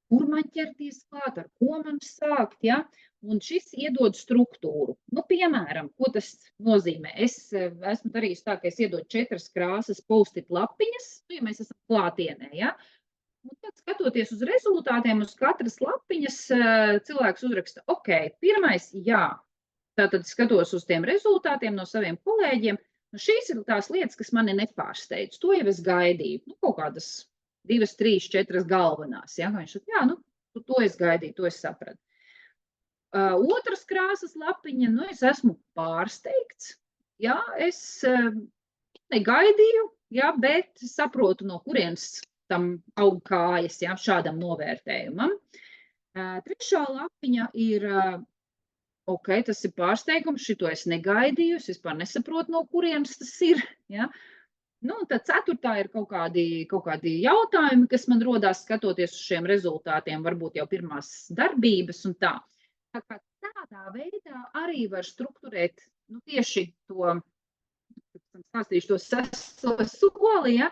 kur man ķerties klāt, ar ko man sākt, ja? Un šis iedod struktūru. Piemēram, ko tas nozīmē? Es esmu darījis tā, ka es iedodu 4 krāsas post-it lapiņas, ja mēs esam klātienē, ja? Un tad, skatoties uz rezultātiem, uz katras lapiņas cilvēks uzraksta, ok, pirmais, jā, tātad skatos uz tiem rezultātiem no saviem kolēģiem. Nu, šīs ir tās lietas, kas mani nepārsteidz. To jau es gaidīju. Nu, kaut kādas 2, 3, 4 galvenās. Ja? Viņš saka, jā, nu, to es gaidīju, to es sapratu. Otras krāsas lapiņa, nu, es esmu pārsteigts. Jā, es negaidīju, jā, bet saprotu, no kurienes tam aug kājas, jā, šādam novērtējumam. Trešā lapiņa ir, ok, tas ir pārsteigums, šito es negaidīju, es vispār nesaprotu, no kurienes tas ir, jā. Nu, un tad ceturtā ir kaut kādi jautājumi, kas man rodās skatoties uz šiem rezultātiem, varbūt jau pirmās darbības un tā. Tā kā tādā veidā arī var strukturēt, nu, tieši to, stāstīšu to 6. soli, ja,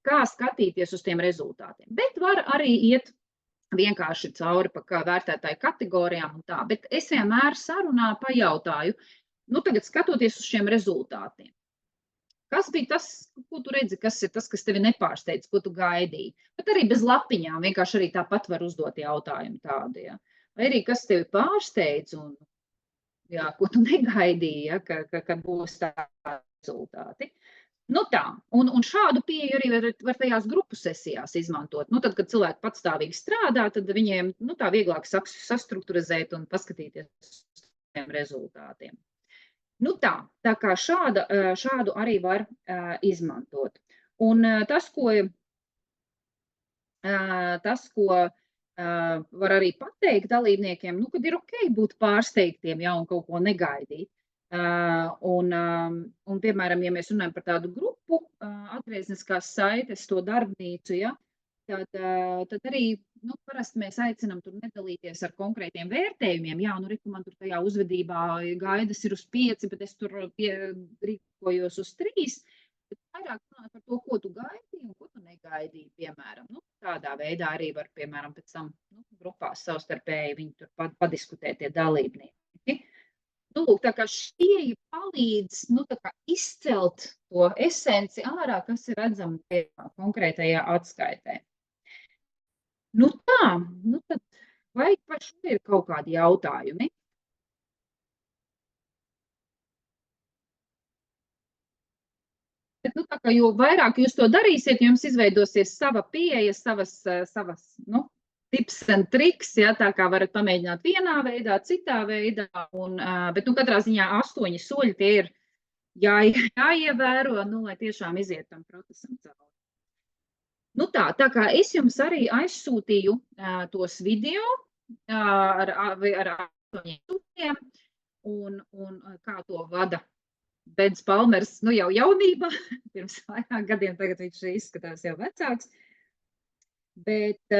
kā skatīties uz tiem rezultātiem. Bet var arī iet vienkārši cauri pa kā vērtētāju kategorijām un tā, bet es vienmēr sarunā pajautāju, nu, tagad skatoties uz šiem rezultātiem. Kas bija tas, ko tu redzi, kas ir tas, kas tevi nepārsteidz, ko tu gaidīji? Bet arī bez lapiņām, vienkārši arī tāpat var uzdot jautājumu tādu, ja. Vai arī kas tevi pārsteidz un, jā, ko tu negaidīji, ja, ka būs tādi rezultāti. Nu tā, un šādu pieeju arī var tajās grupu sesijās izmantot. Nu tad, kad cilvēki patstāvīgi strādā, tad viņiem, nu, tā vieglāk sastrukturizēt un paskatīties uz tiem rezultātiem. Nu tā kā šādu arī var izmantot. Un tas, ko var arī pateikt dalībniekiem, nu, kad ir ok būt pārsteigtiem, ja, un kaut ko negaidīt. Un, piemēram, ja mēs runājam par tādu grupu, atgriezniskās saites, to darbnīcu, ja, tad arī, nu, parasti mēs aicinām tur nedalīties ar konkrētiem vērtējumiem. Jā, nu, Riku, man tur tajā uzvedībā gaidas ir uz 5, bet es tur rīkojos uz 3. Bet vairāk runāt par to, ko tu gaidīji un ko tu negaidīji, piemēram. Nu, tādā veidā arī var, piemēram, pēc tam, nu, grupās savstarpēji viņi tur padiskutē tie dalībnieki. Nu, tā kā šie palīdz, nu, tā kā izcelt to esenci ārā, kas ir redzama tajā konkrētajā atskaitē. Nu tā, nu tad vai par šo ir kaut kādi jautājumi? Bet, nu, tā kā jo vairāk jūs to darīsiet, jums izveidosies sava pieeja, savas, nu, tips and triks, ja, tā kā varat pamēģināt vienā veidā, citā veidā, bet, nu, katrā ziņā 8 soļi tie ir jāievēro, nu, lai tiešām iziet tam procesam cauri. Nu tā kā es jums arī aizsūtīju tos video ar 8 soļiem un kā to vada Bens Palmers, nu, jau jaunībā, pirms vairāk gadiem, tagad viņš izskatās jau vecāks. Bet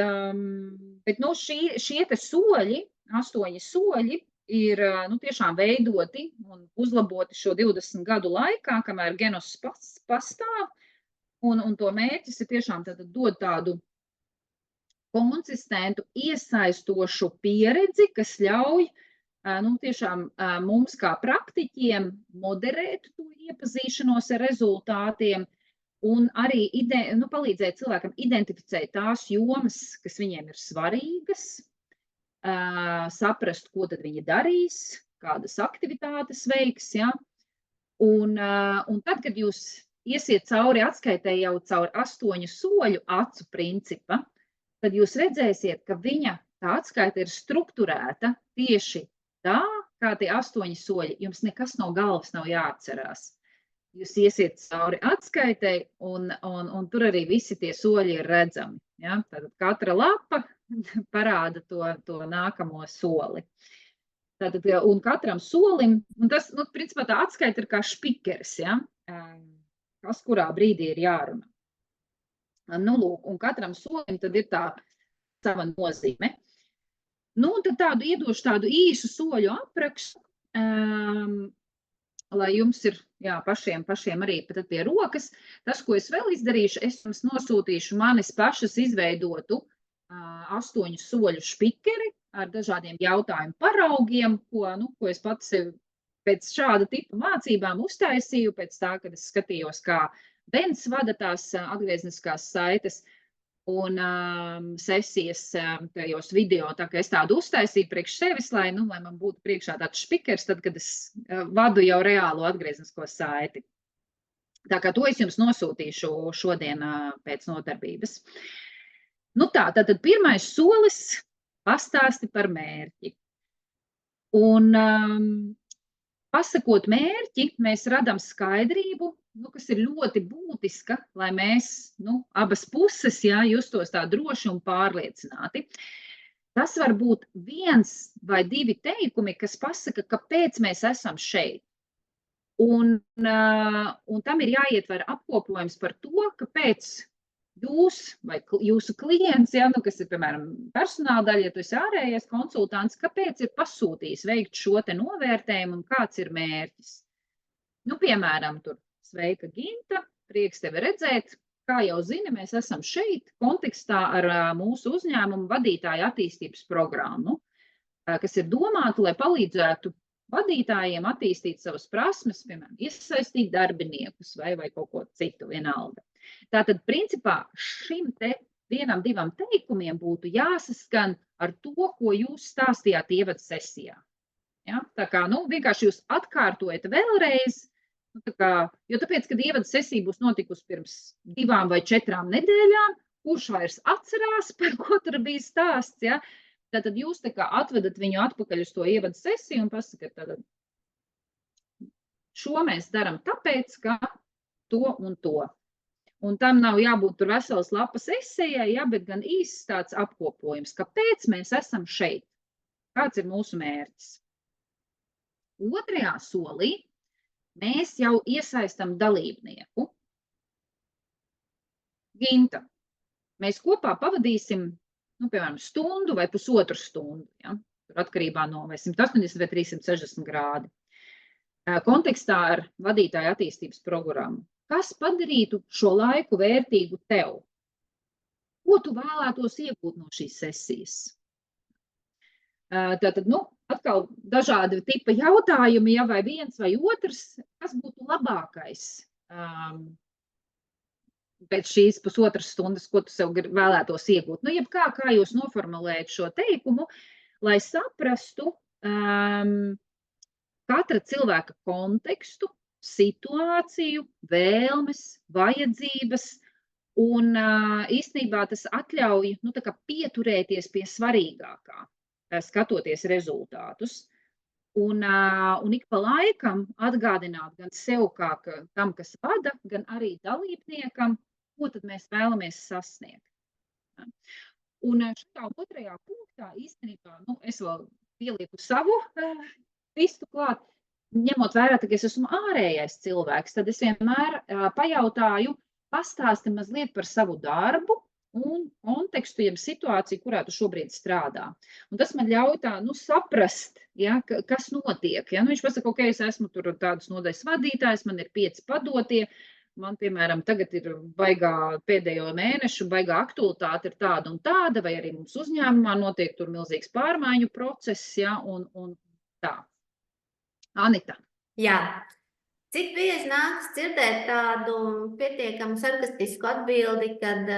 nu, šie te soļi, 8 soļi, ir, nu, tiešām veidoti un uzlaboti šo 20 gadu laikā, kamēr Genos pastāv, un to mērķis ir tiešām dot tādu konsistentu, iesaistošu pieredzi, kas ļauj, nu, tiešām mums kā praktiķiem moderēt to iepazīšanos ar rezultātiem, un arī palīdzēt cilvēkam identificēt tās jomas, kas viņiem ir svarīgas, saprast, ko tad viņi darīs, kādas aktivitātes veiks, ja? Un tad, kad jūs iesiet cauri atskaitē jau cauri 8 soļu acu principa, tad jūs redzēsiet, ka viņa tā atskaita ir strukturēta tieši tā, kā tie 8 soļi. Jums nekas no galvas nav jāatcerās. Jūs iesiet cauri atskaitei, un tur arī visi tie soļi ir redzami. Ja? Tātad katra lapa parāda to nākamo soli. Tātad, un katram solim, un tas, nu, principā tā atskaita ir kā špikeris, ja? Kas kurā brīdī ir jārunā. Nu, lūk, un katram solim tad ir tā sava nozīme. Nu, un tad iedošu tādu īsu soļu aprakstu, lai jums ir, jā, pašiem arī pie rokas. Tas, ko es vēl izdarīšu, es jums nosūtīšu manis pašas izveidotu 8 soļu špikeri ar dažādiem jautājumu paraugiem, ko es pats pēc šāda tipa mācībām uztaisīju, pēc tā, kad es skatījos, kā Bens vada tās atgriezniskās saites. un sesijas tajos video, tā kā es tādu uztaisīju priekš sevis, lai man būtu priekšā tāds špikers, tad, kad es vadu jau reālo atgrieznisko saiti. Tā kā to es jums nosūtīšu šodien pēc nodarbības. Nu tā, tad pirmais solis – pastāsti par mērķi. Un pasakot mērķi, mēs radam skaidrību, kas ir ļoti būtiska, lai mēs, abas puses, justos tā droši un pārliecināti. Tas var būt 1 vai 2 teikumi, kas pasaka, kāpēc mēs esam šeit. Un tam ir jāietver apkopojums par to, kāpēc jūs vai jūsu klients, kas ir, piemēram, personāla daļa, ja tu esi ārējais konsultants, kāpēc ir pasūtījis veikt šo te novērtējumu un kāds ir mērķis. Piemēram, tur sveika Ginta, prieks tevi redzēt. Kā jau zini, mēs esam šeit kontekstā ar mūsu uzņēmumu vadītāju attīstības programmu, kas ir domāta, lai palīdzētu vadītājiem attīstīt savas prasmes, piemēram, iesaistīt darbiniekus vai kaut ko citu vienalga. Tātad, principā, šim te 1, 2 teikumiem būtu jāsaskan ar to, ko jūs stāstījāt ievada sesijā. Ja? Tā kā, vienkārši jūs atkārtojat vēlreiz, jo tāpēc, kad ievada sesija būs notikusi pirms 2 vai 4 nedēļām, kurš vairs atcerās, par ko tur bija stāsts, ja? Tātad jūs tā kā atvedat viņu atpakaļ uz to ievada sesiju un pasakat, tātad, šo mēs daram tāpēc, ka to un to. Un tam nav jābūt tur veselas lapas esejai, bet gan īsts tāds apkopojums, kāpēc mēs esam šeit, kāds ir mūsu mērķis. 2. solī mēs jau iesaistam dalībnieku. Ginta, mēs kopā pavadīsim, piemēram, stundu vai pusotru stundu, tur atkarībā no vai 180 vai 360 grādi, kontekstā ar vadītāju attīstības programmu. Kas padarītu šo laiku vērtīgu tev? Ko tu vēlētos iegūt no šīs sesijas? Tātad, atkal dažādi tipa jautājumi, vai 1 vai 2, kas būtu labākais pēc šīs pusotras stundas, ko tu sev vēlētos iegūt? Jebkā, kā jūs noformulējat šo teikumu, lai saprastu katra cilvēka kontekstu, situāciju, vēlmes, vajadzības, un īstenībā tas atļauj pieturēties pie svarīgākā, skatoties rezultātus. Un ik pa laikam atgādināt gan sev, kā tam, kas vada, gan arī dalībniekam, ko tad mēs vēlamies sasniegt. Un šajā 2. punktā īstenībā, es vēl pielieku savu vistu klāt, ņemot vērā, ka es esmu ārējais cilvēks, tad es vienmēr pajautāju, pastāsti mazliet par savu darbu un kontekstu, jeb situāciju, kurā tu šobrīd strādā. Un tas man ļauj tā, saprast, kas notiek. Viņš pasaka, ok, es esmu tur tādas nodaļas vadītājs, man ir 5 padotie, man, piemēram, tagad ir pēdējo mēnešu baigā aktualitāte ir tāda un tāda, vai arī mums uzņēmumā notiek tur milzīgs pārmaiņu process, un tā. Anita. Jā. Cik bieži nāks dzirdēt tādu pietiekami sarkastisku atbildi, kad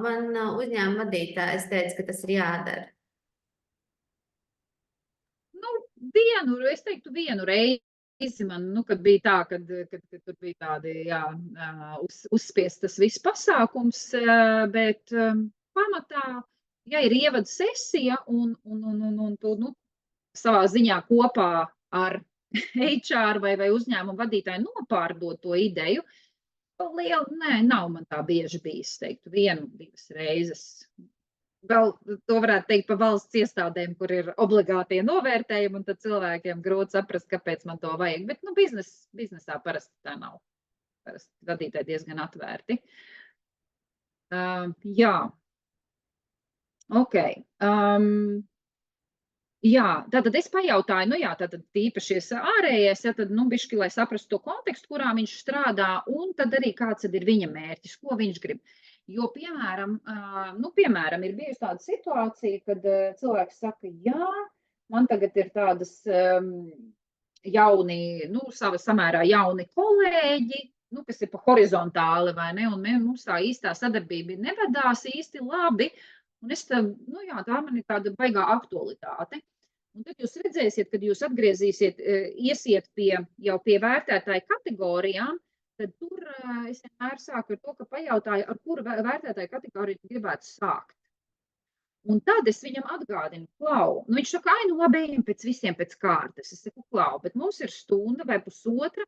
man uzņēmuma vadītājs teica, ka tas ir jādara? Es teiktu vienu reizi man, kad bija tā, kad tur bija tādi, uzspiest tas viss pasākums, bet pamatā, ir ievada sesija un tu, savā ziņā kopā ar HR vai uzņēmumu vadītāju nopārdot to ideju, nav man tā bieži bijis, teiktu, 1, 2 reizes. Vēl to varētu teikt par valsts iestādēm, kur ir obligātie novērtējumi, un tad cilvēkiem grūti saprast, kāpēc man to vajag. Bet, biznesā parasti tā nav. Parasti vadītāji diezgan atvērti. Jā. Ok. Jā, tātad es pajautāju, tātad tīpašies ārējais, tad, bišķi, lai saprastu to kontekstu, kurā viņš strādā, un tad arī kāds tad ir viņa mērķis, ko viņš grib. Jo, piemēram, ir bijusi tāda situācija, kad cilvēks saka, jā, man tagad ir tādas jauni, samērā jauni kolēģi, kas ir pa horizontāli, vai ne, un mums tā īstā sadarbība nevedās īsti labi, un tā man ir tāda baigā aktualitāte. Un tad jūs redzēsiet, kad jūs iesiet jau pie vērtētāju kategorijām, tad tur es vienmēr sāku ar to, ka pajautāju, ar kuru vērtētāju kategoriju gribētu sākt. Un tad es viņam atgādinu, Klau, viņš saka, labi, ejam visiem pēc kārtas. Es saku, Klau, bet mums ir stunda vai pusotra,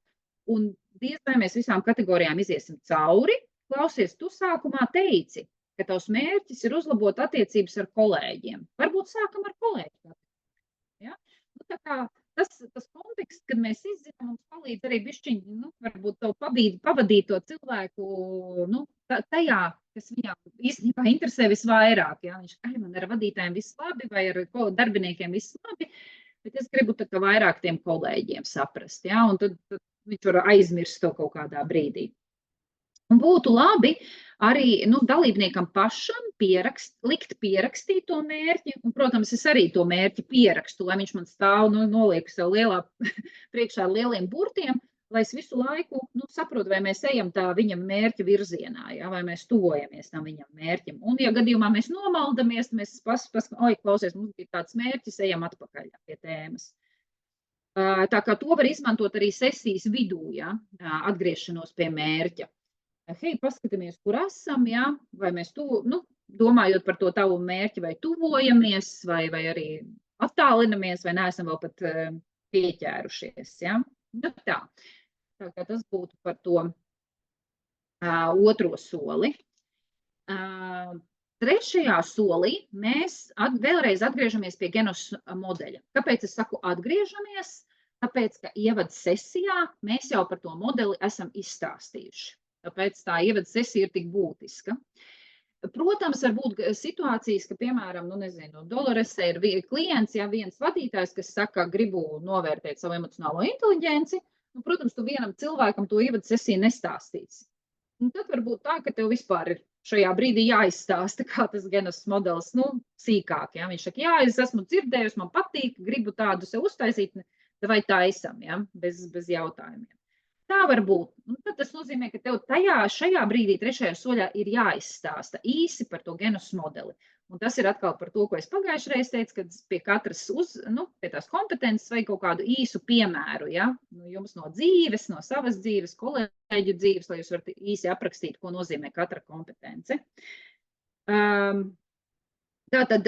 un diez vai mēs visām kategorijām iziesim cauri. Klausies, tu sākumā teici, ka tavs mērķis ir uzlabot attiecības ar kolēģiem. Varbūt sākam ar kolēģiem. Ja? Tā kā tas konteksts, kad mēs izzinām, mums palīdz arī bišķiņi, varbūt to pavadīt to cilvēku, tajā, kas viņam īstenībā interesē visvairāk. Ja? Viņš man ar vadītājiem viss labi vai ar darbiniekiem viss labi, bet es gribu tā kā vairāk tiem kolēģiem saprast. Ja? Un tad viņš var aizmirst to kaut kādā brīdī. Un būtu labi arī dalībniekam pašam likt pierakstīt to mērķi. Un, protams, es arī to mērķi pierakstu, lai viņš man stāv, nolieku sev priekšā ar lieliem burtiem, lai es visu laiku saprotu, vai mēs ejam tā viņa mērķa virzienā, ja, vai mēs tuvojamies tam viņam mērķim. Un, ja gadījumā mēs nomaldamies, mēs klausies, mums ir tāds mērķis, ejam atpakaļ pie tēmas. Tā kā to var izmantot arī sesijas vidū, ja, atgriešanos pie mērķa. Hei, paskatāmies, kur esam, ja, vai mēs domājot par to tavu mērķi, vai tuvojamies, vai arī attālinamies, vai neesam vēl pat pieķērušies. Ja. Tā kā tas būtu par to otro soli. Trešajā solī mēs vēlreiz atgriežamies pie Genos modeļa. Kāpēc es saku atgriežamies? Tāpēc, ka ievada sesijā mēs jau par to modeli esam izstāstījuši. Tāpēc tā ievada sesija ir tik būtiska. Protams, var būt situācijas, ka, piemēram, Doloresē ir klients, ja viens vadītājs, kas saka, gribu novērtēt savu emocionālo inteliģenci, protams, tu vienam cilvēkam to ievada sesiju nestāstīsi. Un tad var būt tā, ka tev vispār ir šajā brīdī jāizstāsta, kā tas Genos modelis, sīkāk. Ja? Viņš saka, jā, es esmu dzirdējusi, man patīk, gribu tādu sev uztaisīt, vai taisam, ja? bez jautājumiem. Tā var būt. Tad tas nozīmē, ka tev šajā brīdī, trešajā soļā, ir jāizstāsta īsi par to Genos modeli. Un tas ir atkal par to, ko es pagājušajā reizē teicu, kad pie katras pie tās kompetences vajag kaut kādu īsu piemēru. Ja? Jums no dzīves, no savas dzīves, kolēģu dzīves, lai jūs varat īsi aprakstīt, ko nozīmē katra kompetence. Tātad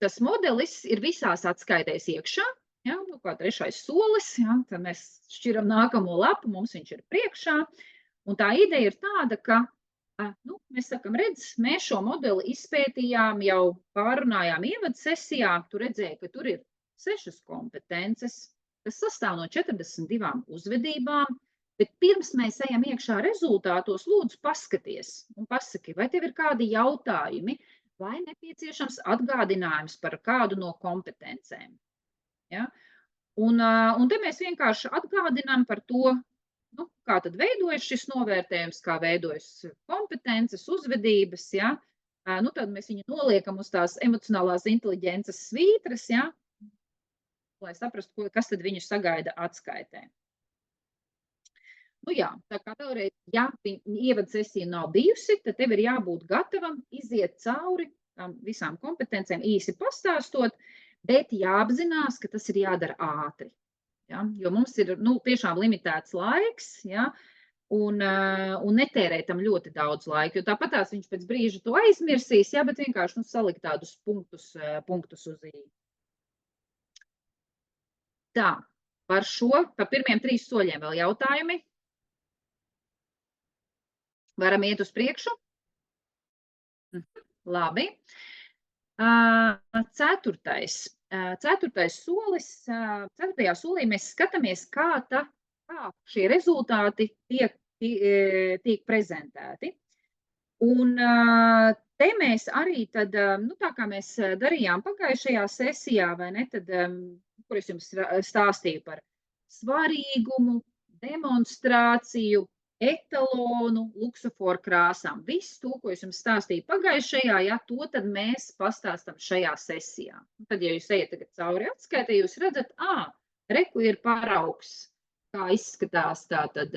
tas modelis ir visās atskaitēs iekšā. Ja, kā trešais solis, ja, tad mēs šķiram nākamo lapu, mums viņš ir priekšā. Un tā ideja ir tāda, ka mēs sakam, redz, mēs šo modeli izpētījām, jau pārunājām ievada sesijā. Tu redzēji, ka tur ir 6 kompetences, kas sastāv no 42 uzvedībām. Bet pirms mēs ejam iekšā rezultātos, lūdzu paskaties un pasaki, vai tev ir kādi jautājumi, vai nepieciešams atgādinājums par kādu no kompetencēm. Ja? Un te mēs vienkārši atgādinām par to, kā tad veidojas šis novērtējums, kā veidojas kompetences, uzvedības. Ja? Tad mēs viņu noliekam uz tās emocionālās inteliģences svītras, ja? Lai saprastu, kas tad viņu sagaida atskaitē. Tā kā vēlreiz, ja ievada sesija nav bijusi, tad tev ir jābūt gatavam iziet cauri visām kompetencēm, īsi pastāstot, bet jāapzinās, ka tas ir jādara ātri. Ja? Jo mums ir tiešām limitēts laiks, ja? un netērē tam ļoti daudz laika. Jo tāpatās viņš pēc brīža to aizmirsīs, ja? Bet vienkārši salikt tādus punktus uz i. Tā, par pirmiem 3 soļiem vēl jautājumi. Varam iet uz priekšu? Labi. 4. solis. 4. solī mēs skatāmies, kā šie rezultāti tiek prezentēti. Un te mēs arī tad, tā kā mēs darījām pagājušajā sesijā, vai ne, tad, kur es jums stāstīju par svarīgumu, demonstrāciju, etalonu, luksuforu krāsām. Visu to, ko es jums stāstīju pagājušajā, ja, to tad mēs pastāstam šajā sesijā. Un tad, ja jūs ejat tagad cauri atskaitē, jūs redzat, reku ir paraugs, kā izskatās tātad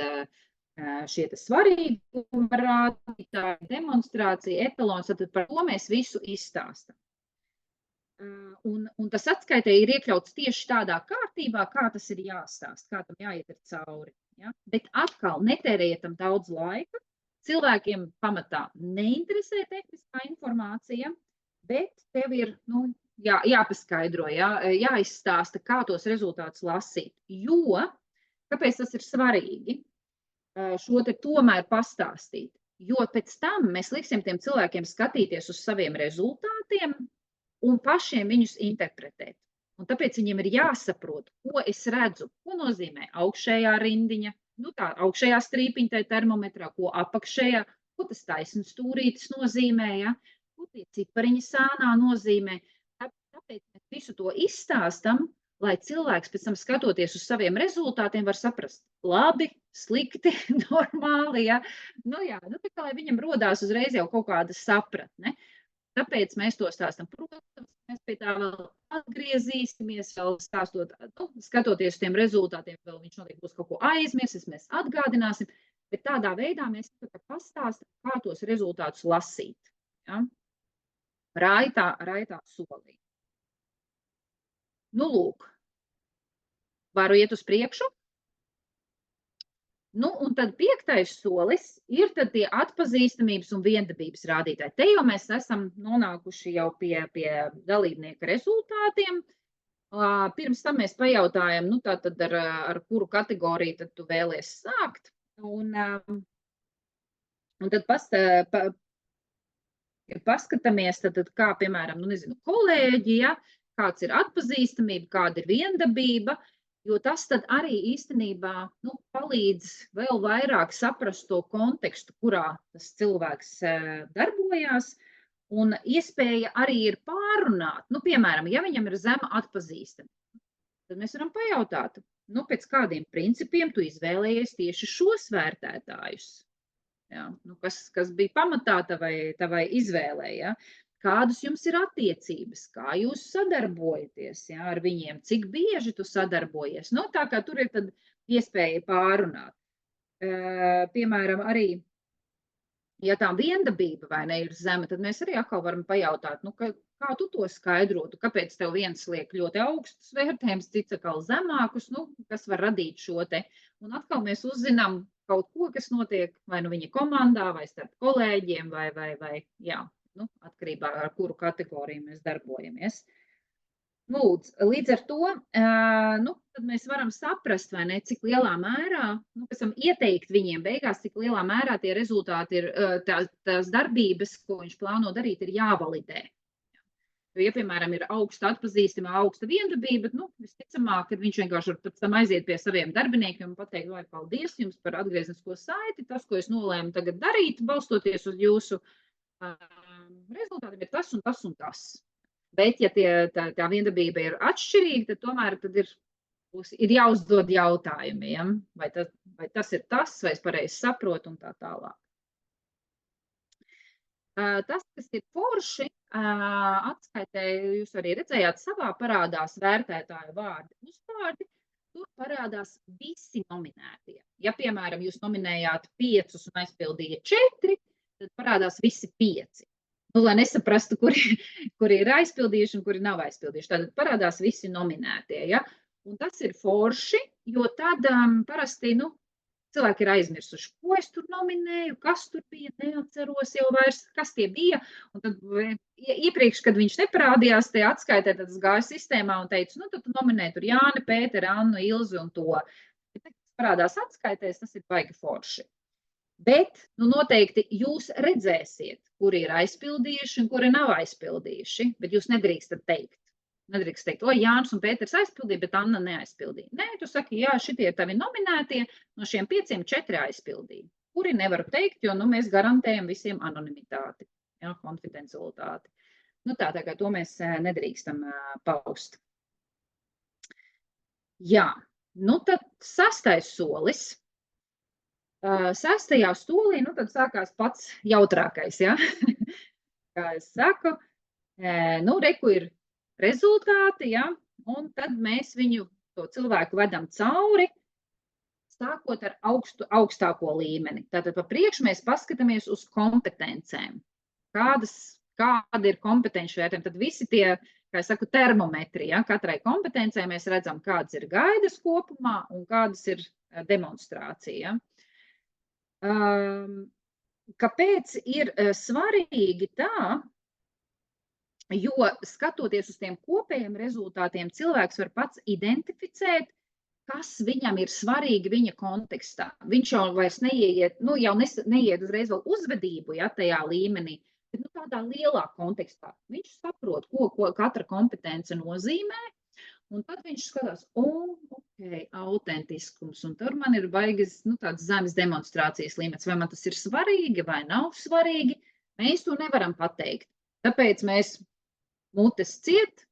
šie svarīguma rādītāji, demonstrācija, etalons, tad par to mēs visu izstāstam. Un tas atskaitē ir iekļauts tieši tādā kārtībā, kā tas ir jāstāst, kā tam jāiet cauri. Ja? Bet atkal netērējiet tam daudz laika. Cilvēkiem pamatā neinteresē tehniskā informācija, bet tev ir jāpaskaidro, jāizstāsta, kā tos rezultātus lasīt. Jo, kāpēc tas ir svarīgi? Šo te tomēr pastāstīt, jo pēc tam mēs liksim tiem cilvēkiem skatīties uz saviem rezultātiem un pašiem viņus interpretēt. Un tāpēc viņiem ir jāsaprot, ko es redzu, ko nozīmē augšējā rindiņa, tā augšējā strīpiņa tai termometrā, ko apakšējā, ko tas taisns stūrītis nozīmē, ja? Ko tie cipariņi sānā nozīmē. Tāpēc mēs visu to izstāstam, lai cilvēks pēc tam skatoties uz saviem rezultātiem var saprast labi, slikti, normāli, ja? Tā kā lai viņam rodās uzreiz jau kaut kāda sapratne. Tāpēc mēs to stāstam. Protams, mēs pie tā vēl atgriezīsimies, vēl skatoties uz tiem rezultātiem, vēl viņš noteikti būs kaut ko aizmirsis, mēs atgādināsim, bet tādā veidā mēs pastāstam, kā tos rezultātus lasīt. Ja? Raitā solī. Lūk, varu iet uz priekšu. Un tad 5. solis ir tad tie atpazīstamības un viendabības rādītāji. Te jau mēs esam nonākuši jau pie dalībnieka rezultātiem. Pirms tam mēs pajautājam, tātad ar kuru kategoriju tad tu vēlies sākt. Un tad paskatāmies, tad kā, piemēram, kolēģi, ja, kāds ir atpazīstamība, kāda ir viendabība, jo tas tad arī īstenībā palīdz vēl vairāk saprast to kontekstu, kurā tas cilvēks darbojās, un iespēja arī ir pārunāt. Piemēram, ja viņam ir zema atpazīstamība, tad mēs varam pajautāt, pēc kādiem principiem tu izvēlējies tieši šos vērtētājus, ja? Kas bija pamatā tavai izvēlē, ja? Kādas jums ir attiecības, kā jūs sadarbojaties, ja, ar viņiem, cik bieži tu sadarbojies. Tā kā tur ir tad iespēja pārunāt. Piemēram, arī, ja tā viendabība vai ne ir zema, tad mēs arī atkal varam pajautāt, kā tu to skaidrotu, kāpēc tev viens liek ļoti augstus vērtējumus, cits atkal zemākus, kas var radīt šo te. Un atkal mēs uzzinām kaut ko, kas notiek vai viņa komandā, vai starp kolēģiem, vai jā. Atkarībā ar kuru kategoriju mēs darbojamies. Līdz ar to tad mēs varam saprast, vai ne, cik lielā mērā, pēc tam ieteikt viņiem beigās, cik lielā mērā tie rezultāti ir, tās darbības, ko viņš plāno darīt, ir jāvalidē. Jo, ja, piemēram, ir augsta atpazīstamā, augsta viendabība, visticamāk, kad viņš vienkārši var pēc tam aiziet pie saviem darbiniekiem un pateikt, vai paldies jums par atgrieznisko saiti, tas, ko es nolēmu tagad darīt, balstoties uz jūsu rezultātiem ir tas un tas un tas. Bet, ja tā viendabība ir atšķirīga, tad tomēr ir jāuzdod jautājumiem, vai tas ir tas, vai es pareizi saprotu un tā tālāk. Tas, kas ir forši, atskaitē, jūs arī redzējāt, savā parādās vērtētāju vārdi, uzvārdi, tur parādās visi nominētie. Ja, piemēram, jūs nominējāt 5 un aizpildīja 4, tad parādās visi 5. Lai nesaprastu, kuri ir aizpildījuši un kuri nav aizpildījuši. Tad parādās visi nominētie. Ja? Un tas ir forši, jo tad parasti cilvēki ir aizmirsuši, ko es tur nominēju, kas tur bija, neatceros jau vairs, kas tie bija. Un tad iepriekš, kad viņš neparādījās, te atskaitē, tad es gāju sistēmā un teicu, tad tu nominēji tur Jāni, Pēteri, Annu, Ilzi un to. Ja tas parādās atskaitēs, tas ir baigi forši. Bet noteikti jūs redzēsiet, kuri ir aizpildījuši un kuri nav aizpildījuši, bet jūs nedrīkstat teikt. Nedrīkst teikt, Jānis un Pēters aizpildīja, bet Anna neaizpildīja. Nē, tu saki, jā, šitie ir tavi nominētie, no šiem 5 4 aizpildīja. Kuri nevaru teikt, jo mēs garantējam visiem anonimitāti, ja, konfidencialitāti. Tā kā to mēs nedrīkstam paust. Jā, tad 6. solis. 6. solī, tad sākās pats jautrākais, ja? Kā es saku, reku ir rezultāti, ja? Un tad mēs viņu, to cilvēku vedam cauri sākot ar augstāko līmeni. Tātad pa priekšu mēs paskatāmies uz kompetencēm. Kāda ir kompetenci vērtējumi? Tad visi tie, kā es saku, termometri, ja? Katrai kompetencei mēs redzam, kādas ir gaidas kopumā un kādas ir demonstrācija. Kāpēc ir svarīgi tā? Jo skatoties uz tiem kopējiem rezultātiem, cilvēks var pats identificēt, kas viņam ir svarīgi viņa kontekstā. Viņš jau vairs neiet uzreiz vēl uzvedību, ja, tajā līmenī, bet tādā lielā kontekstā. Viņš saprot, ko katra kompetence nozīmē, un tad viņš skatās, autentiskums, un tur man ir baigas tāds zemes demonstrācijas līmenis, vai man tas ir svarīgi vai nav svarīgi. Mēs to nevaram pateikt. Tāpēc mēs mutes ciet,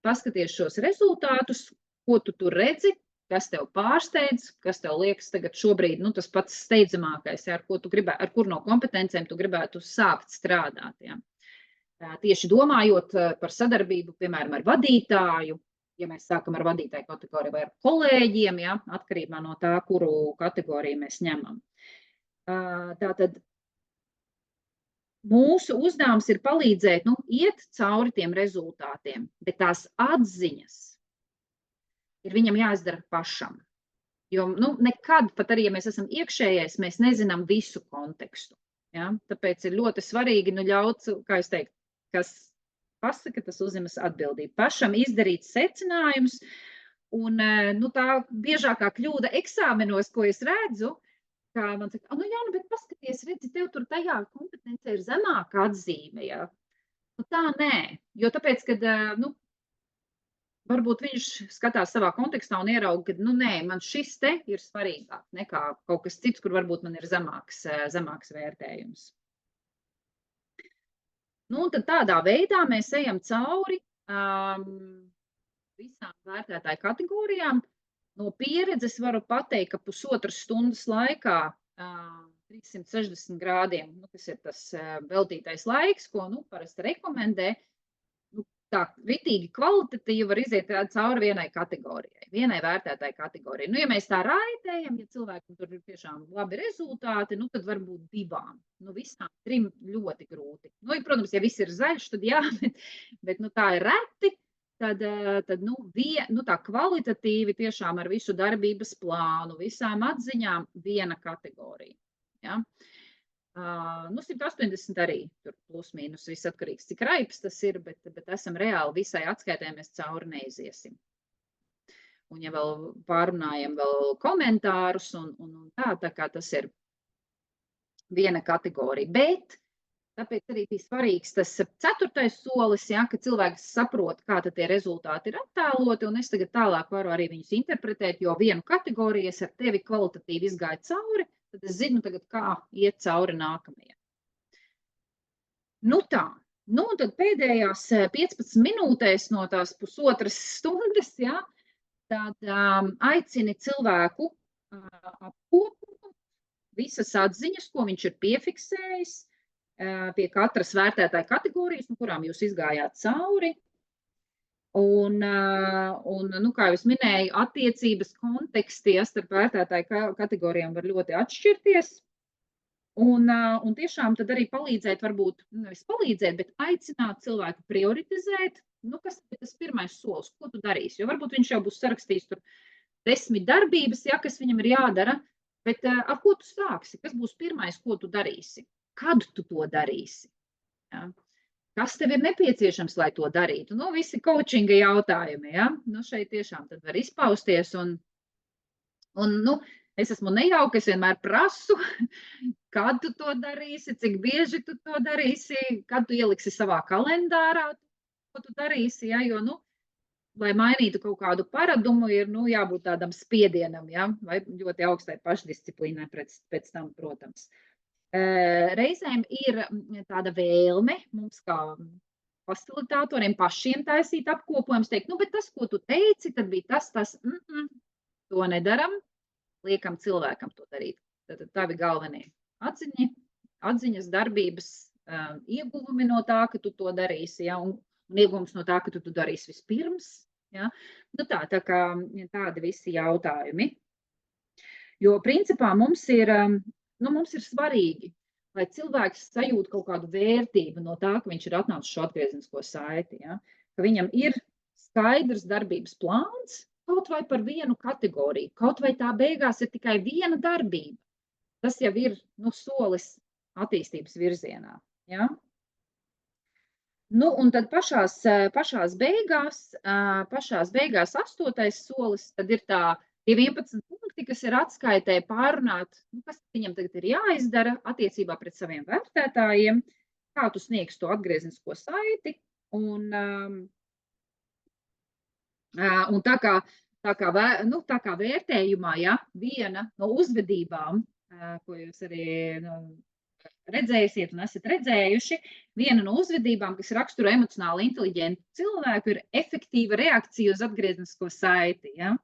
paskaties šos rezultātus, ko tu tur redzi, kas tev pārsteidz, kas tev liekas tagad šobrīd, tas pats steidzamākais, ja, ar kur no kompetencēm tu gribētu sākt strādāt. Ja. Tieši domājot par sadarbību, piemēram, ar vadītāju, ja mēs sākam ar vadītāju kategoriju vai ar kolēģiem, ja, atkarībā no tā, kuru kategoriju mēs ņemam. Tātad mūsu uzdevums ir palīdzēt, iet cauri tiem rezultātiem, bet tās atziņas ir viņam jāizdara pašam. Jo, nekad, pat arī, ja mēs esam iekšējais, mēs nezinām visu kontekstu. Ja? Tāpēc ir ļoti svarīgi, ļaut, kā es teiktu, kas pasaka, tas uzņemas atbildību. Pašam izdarīt secinājumus, un tā biežākā kļūda eksāmenos, ko es redzu, kā man saka, bet paskaties, redzi, tev tur tajā kompetencē ir zemāka atzīme, ja? Tā nē, jo tāpēc, kad, varbūt viņš skatās savā kontekstā un ierauga, ka, nē, man šis te ir svarīgāk nekā kaut kas cits, kur varbūt man ir zemāks vērtējums. Un tad tādā veidā mēs ejam cauri visām vērtētāju kategorijām. No pieredzes varu pateikt, ka pusotras stundas laikā 360 grādiem, kas ir tas veltītais laiks, ko parasti rekomendē, tā ritīgi kvalitatīvi var iziet cauri vienai kategorijai, vienai vērtētāju kategorijai. Ja mēs tā raitējam, ja cilvēkiem tur ir tiešām labi rezultāti, tad varbūt 2. Visām 3 ļoti grūti. Protams, ja viss ir zaļš, tad jā, bet tā ir reti. Tad tā kvalitatīvi tiešām ar visu darbības plānu, visām atziņām viena kategorija. Ja? 180 arī tur plus mīnus, viss atkarīgs, cik raips tas ir, bet esam reāli visai atskaitē, mēs cauri neiziesim. Un ja vēl pārunājam vēl komentārus un tā kā tas ir viena kategorija, bet tāpēc arī bija svarīgs tas 4. solis, ja, ka cilvēks saprot, kā tad tie rezultāti ir attēloti, un es tagad tālāk varu arī viņus interpretēt, jo vienu kategoriju es ar tevi kvalitatīvi izgāju cauri, tad es zinu tagad, kā iet cauri nākamajam. Tā. Un tad pēdējās 15 minūtēs no tās pusotras stundas, ja, tad aicini cilvēku apkopot visas atziņas, ko viņš ir piefiksējis, pie katras vērtētāja kategorijas, kurām jūs izgājāt cauri. Un kā jau es minēju, attiecības konteksti starp vērtētāju kategorijām var ļoti atšķirties. Un tiešām tad arī palīdzēt, varbūt, nevis palīdzēt, bet aicināt cilvēku prioritizēt, kas ir tas pirmais solis, ko tu darīsi. Jo varbūt viņš jau būs sarakstījis tur 10 darbības, ja, kas viņam ir jādara, bet ar ko tu sāksi? Kas būs pirmais, ko tu darīsi? Kad tu to darīsi? Ja? Kas tev ir nepieciešams, lai to darītu? Visi coachinga jautājumi, ja? Šeit tiešām tad var izpausties un es esmu nejauka, es vienmēr prasu, kad tu to darīsi, cik bieži tu to darīsi, kad tu ieliksi savā kalendārā, ko tu darīsi, ja? Jo, lai mainītu kaut kādu paradumu, ir, jābūt tādam spiedienam, ja? Vai ļoti augstai pašdisciplīnai pēc tam, protams. Reizēm ir tāda vēlme mums kā facilitatoriem pašiem taisīt apkopojums, teikt, bet tas, ko tu teici, tad bija tas, to nedaram, liekam cilvēkam to darīt. Tad tavi galvenie atziņas, darbības, ieguvumi no tā, ka tu to darīsi, ja, un ieguvums no tā, ka tu darīsi vispirms. Ja. Tā kā tādi visi jautājumi. Jo principā mums ir svarīgi, lai cilvēks sajūt kaut kādu vērtību no tā, ka viņš ir atnācis šo atgriezenisko saiti, ja? Ka viņam ir skaidrs darbības plāns, kaut vai par vienu kategoriju, kaut vai tā beigās ir tikai viena darbība. Tas jau ir solis attīstības virzienā. Ja? Un tad pašās beigās 8. solis, tad ir tie 11 punkti, kas ir atskaitē pārunāt, kas viņam tagad ir jāizdara attiecībā pret saviem vērtētājiem, kā tu sniegsi to atgriezenisko saiti, un tā kā vērtējumā, ja, viena no uzvedībām, ko jūs arī redzēsiet un esat redzējuši, viena no uzvedībām, kas raksturo emocionāli inteliģentu cilvēku, ir efektīva reakcija uz atgriezenisko saiti. Ja?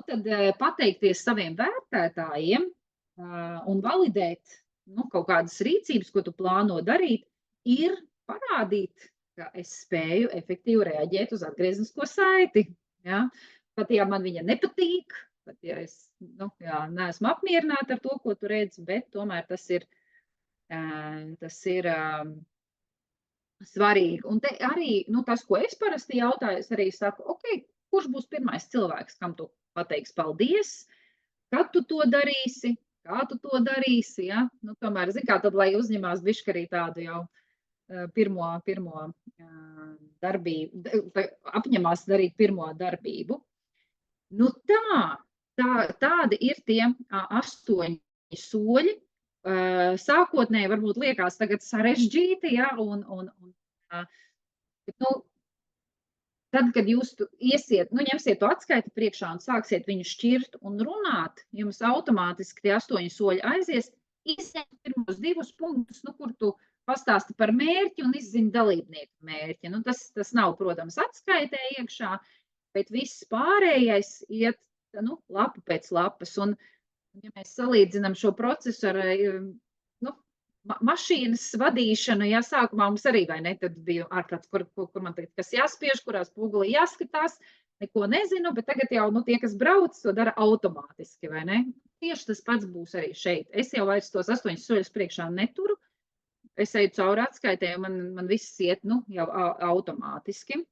Tad pateikties saviem vērtētājiem un validēt kaut kādas rīcības, ko tu plāno darīt, ir parādīt, ka es spēju efektīvi reaģēt uz atgriezenisko saiti. Ja? Pat ja man viņa nepatīk, pat ja es neesmu apmierināta ar to, ko tu redzi, bet tomēr tas ir svarīgi. Un te arī tas, ko es parasti jautāju, es arī saku, kurš būs pirmais cilvēks, kam tu pateiksi paldies, kad tu to darīsi, kā tu to darīsi, ja? Tomēr, tad, lai uzņemās bišķi arī tādu jau pirmo darbību, apņemās darīt pirmo darbību. Tādi ir tie 8 soļi. Sākotnēji varbūt liekas tagad sarežģīti, ja, tad, kad jūs ņemsiet to atskaiti priekšā un sāksiet viņu šķirt un runāt, jums automātiski tie 8 soļi aizies, izņemt pirmos 2 punktus, kur tu pastāsti par mērķi un izzini dalībnieku mērķi. Tas nav, protams, atskaitē iekšā, bet viss pārējais iet lapu pēc lapas. Un, ja mēs salīdzinām šo procesu ar mašīnas vadīšanu, ja sākumā mums arī, vai ne, tad bija ārprāts, kur man tagad kas jāspiež, kurā spogulī jāskatās, neko nezinu, bet tagad jau tie, kas brauc, to dara automātiski, vai ne? Tieši tas pats būs arī šeit. Es jau vairs tos 8 soļus priekšā neturu, es eju cauri atskaitē, man viss iet jau automātiski.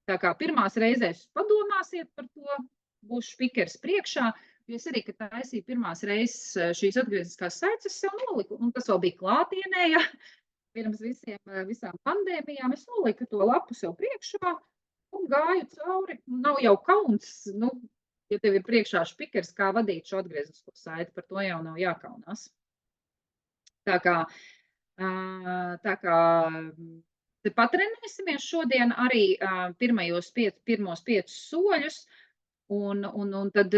Tā kā pirmās reizēs padomāsiet par to, būs špikers priekšā, jo es arī, kad taisīju pirmās reizes šīs atgriezeniskās saites, es sev noliku, un tas vēl bija klātienē, ja, pirms visām pandēmijām, es noliku to lapu sev priekšā un gāju cauri. Nav jau kauns, ja tev ir priekšā špikers, kā vadīt šo atgriezenisko saiti, par to jau nav jākaunās. Tā kā patrenēsimies šodien arī pirmos 5 soļus, un tad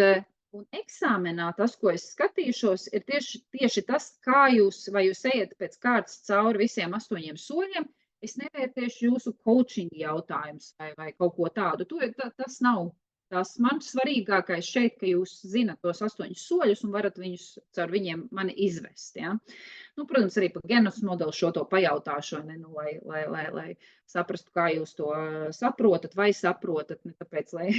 eksāmenā tas, ko es skatīšos, ir tieši tas, vai jūs ejat pēc kārtas cauri visiem 8 soļiem. Es nevērtēšu jūsu coaching jautājumus vai kaut ko tādu. Tas nav tas man svarīgākais šeit, ka jūs zinat tos 8 soļus un varat viņus caur viņiem mani izvest. Ja? Protams, arī par Genus modeli šo to pajautāšu, lai saprastu, kā jūs to saprotat vai saprotat, ne tāpēc, lai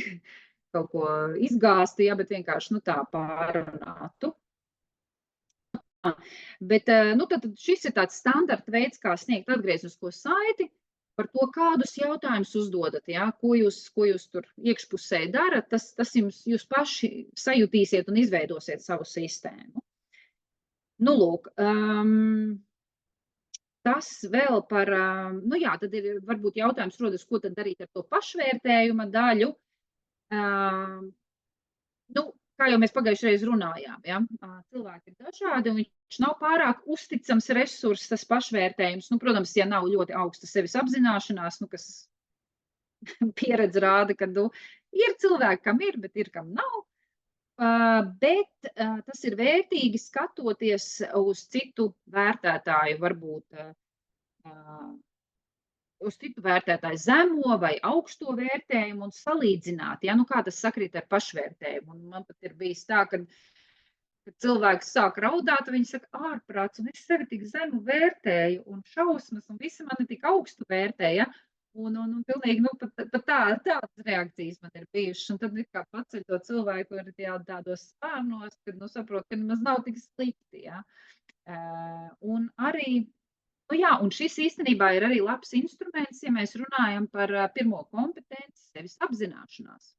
kaut ko izgāstu, ja, bet vienkārši tā pārunātu. Bet tad šis ir tāds standarta veids, kā sniegt atgriezenisko saiti, par to, kādus jautājumus uzdodat, ja, ko jūs tur iekšpusē darat, tas jūs paši sajutīsiet un izveidosiet savu sistēmu. Lūk, tas vēl par, tad ir varbūt jautājums rodas, ko tad darīt ar to pašvērtējuma daļu. Kā jau mēs pagājušajā reizē runājām, ja? Cilvēki ir dažādi un viņš nav pārāk uzticams resurss, tas pašvērtējums. Protams, ja nav ļoti augsta sevis apzināšanās, kas pieredze rāda, ka ir cilvēki, kam ir, bet ir, kam nav. Bet tas ir vērtīgi skatoties uz citu vērtētāju, varbūt uz citu vērtētāju zemo vai augsto vērtējumu un salīdzināt, ja, kā tas sakrīt ar pašvērtējumu. Un man pat ir bijis tā, kad cilvēks sāk raudāt, viņi saka, ārprāts, un es sevi tik zemu vērtēju, un šausmas, un visi mani tik augstu vērtēja. Un pilnīgi, pat tādas reakcijas man ir bijušas. Un tad kā paceļ to cilvēku ar tādos spārnos, kad, saprot, ka nemaz nav tik slikti, jā. Un arī, un šis īstenībā ir arī labs instruments, ja mēs runājam par pirmo kompetenci, sevis apzināšanās.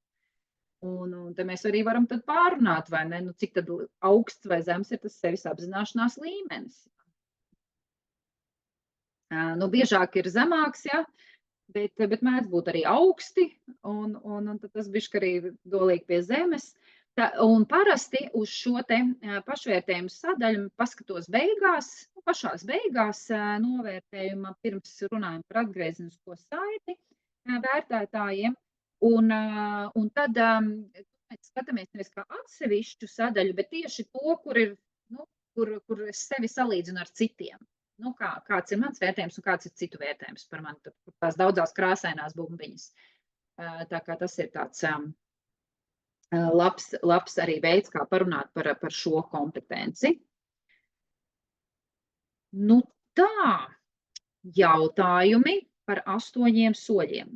Un te mēs arī varam tad pārunāt, vai ne, cik tad augsts vai zems ir tas sevis apzināšanās līmenis. Biežāk ir zemāks, jā, bet mēdz būt arī augsti, un tad tas bišķi arī dolīgi pie zemes. Un parasti uz šo te pašvērtējumu sadaļu paskatos pašās beigās novērtējuma, pirms runājam par atgriezenisko saiti vērtētājiem. Un tad mēs skatāmies nevis kā atsevišķu sadaļu, bet tieši to, kur ir, kur es sevi salīdzinu ar citiem. Kāds ir mans vērtējums un kāds ir citu vērtējums par mani, tās daudzās krāsainās bumbiņas. Tā kā tas ir tāds labs arī veids, kā parunāt par šo kompetenci. Tā, jautājumi par 8 soļiem.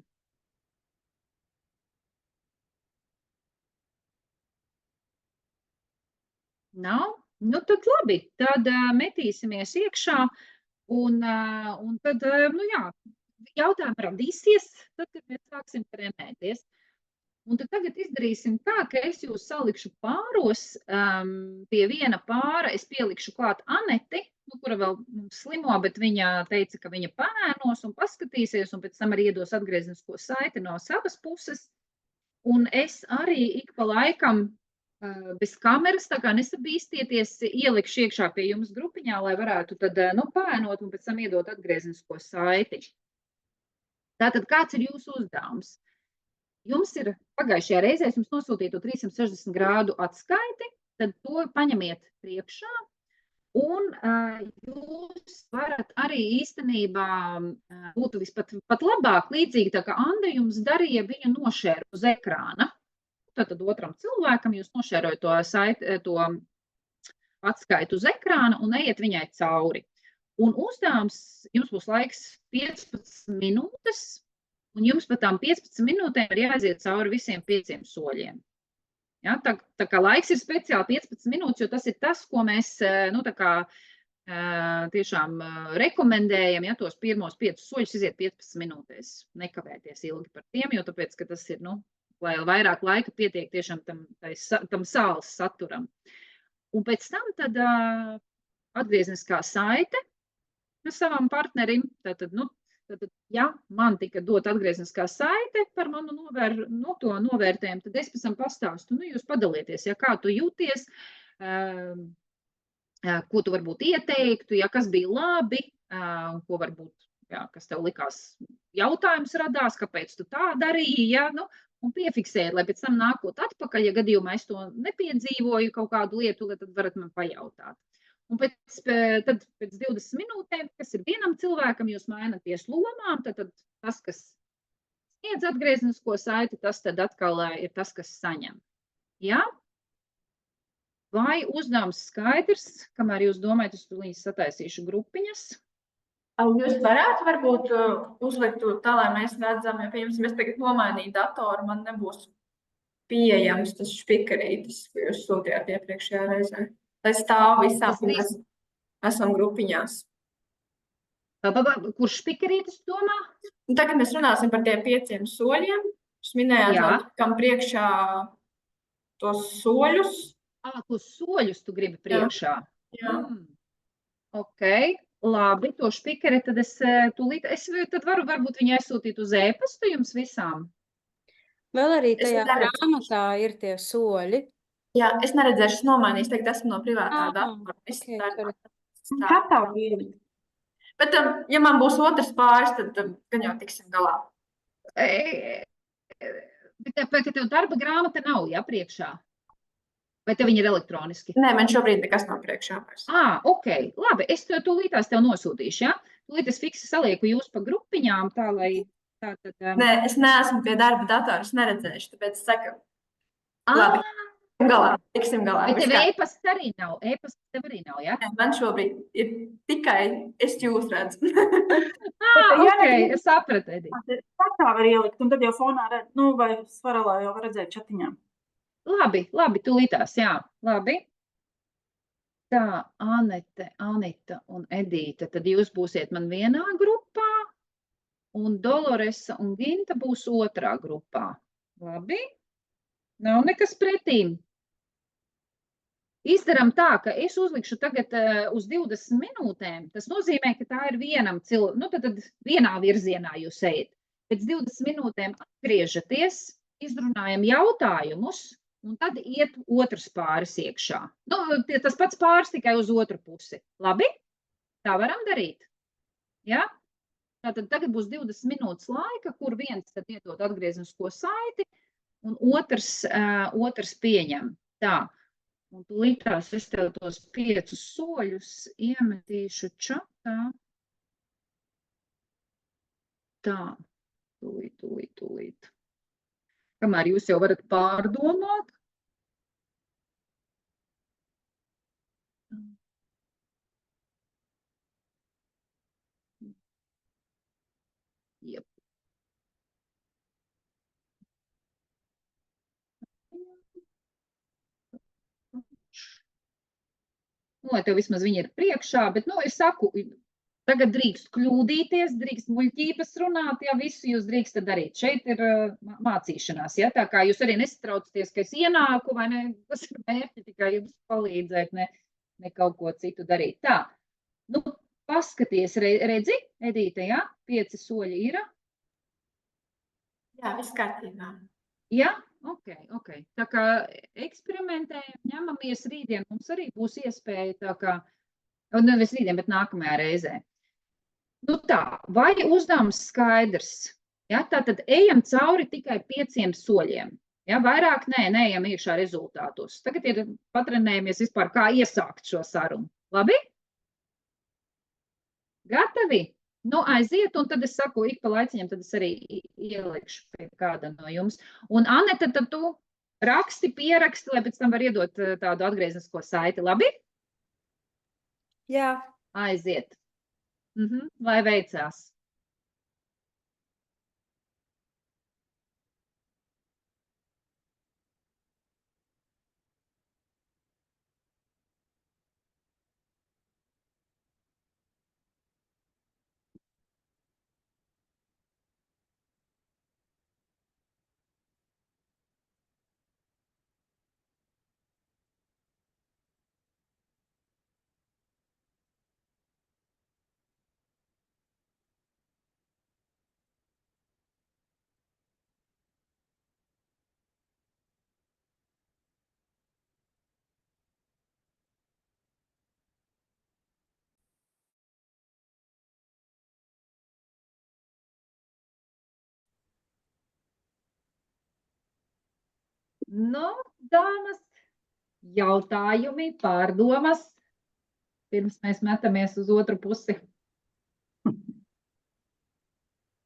Nav? Tad labi, tad metīsimies iekšā un tad, jautājumi radīsies, tad, kad mēs sāksim trenēties. Un tad tagad izdarīsim tā, ka es jūs salikšu pāros, pie viena pāra es pielikšu klāt Aneti, kura vēl slimo, bet viņa teica, ka viņa pēnos un paskatīsies, un pēc tam arī iedos atgriezenisko saiti no savas puses. Un es arī ik pa laikam bez kameras, tā kā nesabīstieties, ielikšu iekšā pie jums grupiņā, lai varētu tad, pēnot un pēc tam iedot atgriezenisko saiti. Tātad, kāds ir jūsu uzdevums? Jums ir pagājušajā reizē, jums nosūtīja to 360 grādu atskaiti, tad to paņemiet priekšā, un jūs varat arī īstenībā būtu pat labāk līdzīgi, tā kā Anda jums darīja viņu nošēru uz ekrāna. Tad otram cilvēkam jūs nošērojat to atskaitu uz ekrāna un ejiet viņai cauri. Un uzdevums, jums būs laiks 15 minūtes, un jums pat tām 15 minūtēm ir jāaiziet cauri visiem 5 soļiem. Ja, tā kā laiks ir speciāli 15 minūtes, jo tas ir tas, ko mēs tiešām rekomendējam, ja tos pirmos 5 soļus iziet 15 minūtēs, nekavēties ilgi par tiem, jo tāpēc, ka tas ir, lai vairāk laika pietiek tiešām tam sāls saturam. Un pēc tam tad atgriezeniskā saite savam partnerim, tātad, ja man tika dot atgriezeniskā saite par manu to novērtējumu, tad es pēc tam pastāstu, jūs padalieties, ja kā tu jūties, ko tu varbūt ieteiktu, ja kas bija labi, ko varbūt, kas tev likās jautājums radās, kāpēc tu tā darīji, ja, un piefiksēt, lai pēc tam nākot atpakaļ, ja gadījumā es to nepiedzīvoju kaut kādu lietu, tad varat man pajautāt. Un tad pēc 20 minūtēm, kas ir vienam cilvēkam, jūs mainaties lomām, tad tas, kas sniedz atgriezenisko saiti, tas tad atkal ir tas, kas saņem. Ja? Vai uzdevums skaidrs, kamēr jūs domājat, es līdz sataisīšu grupiņas? Jūs varētu varbūt uzlikt to tā, lai mēs redzam, ja piemēram, es tagad nomainīju datoru, man nebūs pieejams tas špikerītis, ko jūs sūtījāt iepriekšējā reizē. Lai stāv visām, mēs esam grupiņās. Kurš špikerītis domā? Tagad mēs runāsim par tiem 5 soļiem. Jūs minējāt, kam priekšā tos soļus. Tos soļus tu gribi priekšā? Jā. Ok. Labi, to špikeri, tad tad varu varbūt viņu aizsūtīt uz e-pastu jums visām. Vēl arī tajā grāmatā ir tie soļi. Jā, es neredzēšu, es nomainīšu, tagad esmu no privātā datora. Bet, ja man būs otrs pāris, tad gan jau tiksim galā. Bet tev darba grāmata nav, priekšā? Vai tev viņa ir elektroniski? Nē, man šobrīd nekas nav priekšā. Ok, labi, es tūlītās tev nosūtīšu, ja? Tūlīt es fiksi salieku jūs pa grupiņām, tā lai... Nē, es neesmu pie darba datora, es neredzēšu, tāpēc es saku, labi, tiksim galā. Bet tev e-pasts arī nav, tev arī nav, ja? Man šobrīd ir tikai es jūs redzu. Ok. es sapratu, Edita. Tā var ielikt, un tad jau fonā redz, vai svarelā jau var redzēt chatiņā. Labi, tūlītās, jā, labi. Tā, Anita un Edita, tad jūs būsiet man vienā grupā, un Doloresa un Ginta būs otrā grupā. Labi? Nav nekas pretīm. Izdaram tā, ka es uzlikšu tagad uz 20 minūtēm. Tas nozīmē, ka tā ir vienam cilvēkam. Tad vienā virzienā jūs ejat. Pēc 20 minūtēm atgriežaties, izrunājam jautājumus, un tad iet otrs pāris iekšā. Tas pats pāris tikai uz otru pusi. Labi? Tā varam darīt. Ja? Tātad tagad būs 20 minūtes laika, kur viens tad iedod atgrieznisko saiti, un otrs pieņem. Tā. Un tūlītās es tev tos 5 soļus iemetīšu čatā. Tā, tūlīt. Kamēr jūs jau varat pārdomāt. Jep. Lai tev vismaz viņi ir priekšā, bet, es saku, tagad drīkst kļūdīties, drīkst muļķības runāt, ja visu jūs drīkstat darīt. Šeit ir mācīšanās, ja, tā kā jūs arī nesatraucaties, ka es ienāku, vai ne, tas ir mērķi tikai jums palīdzēt, ne kaut ko citu darīt. Tā, paskaties, redzi, Edīte, ja, 5 soļi ir? Jā, viss kārtībā. Ja? Ok. Tā kā eksperimentējam, ņemamies rītdien, mums arī būs iespēja tā kā, nevis rītdien, bet nākamajā reizē. Tā, vai uzdevums skaidrs? Ja? Tātad ejam cauri tikai 5 soļiem. Ja? Vairāk neejam iekšā rezultātos. Tagad ir patrenējamies vispār, kā iesākt šo sarunu. Labi? Gatavi? Aiziet, un tad es saku, ik pa laiciņam, tad es arī ielikšu pie kāda no jums. Un, Aneta, tad tu pieraksti, lai pēc tam var iedot tādu atgrieznisko saiti. Labi? Jā. Aiziet. Lai veicās. Dāmas, jautājumi, pārdomas, pirms mēs metamies uz otru pusi.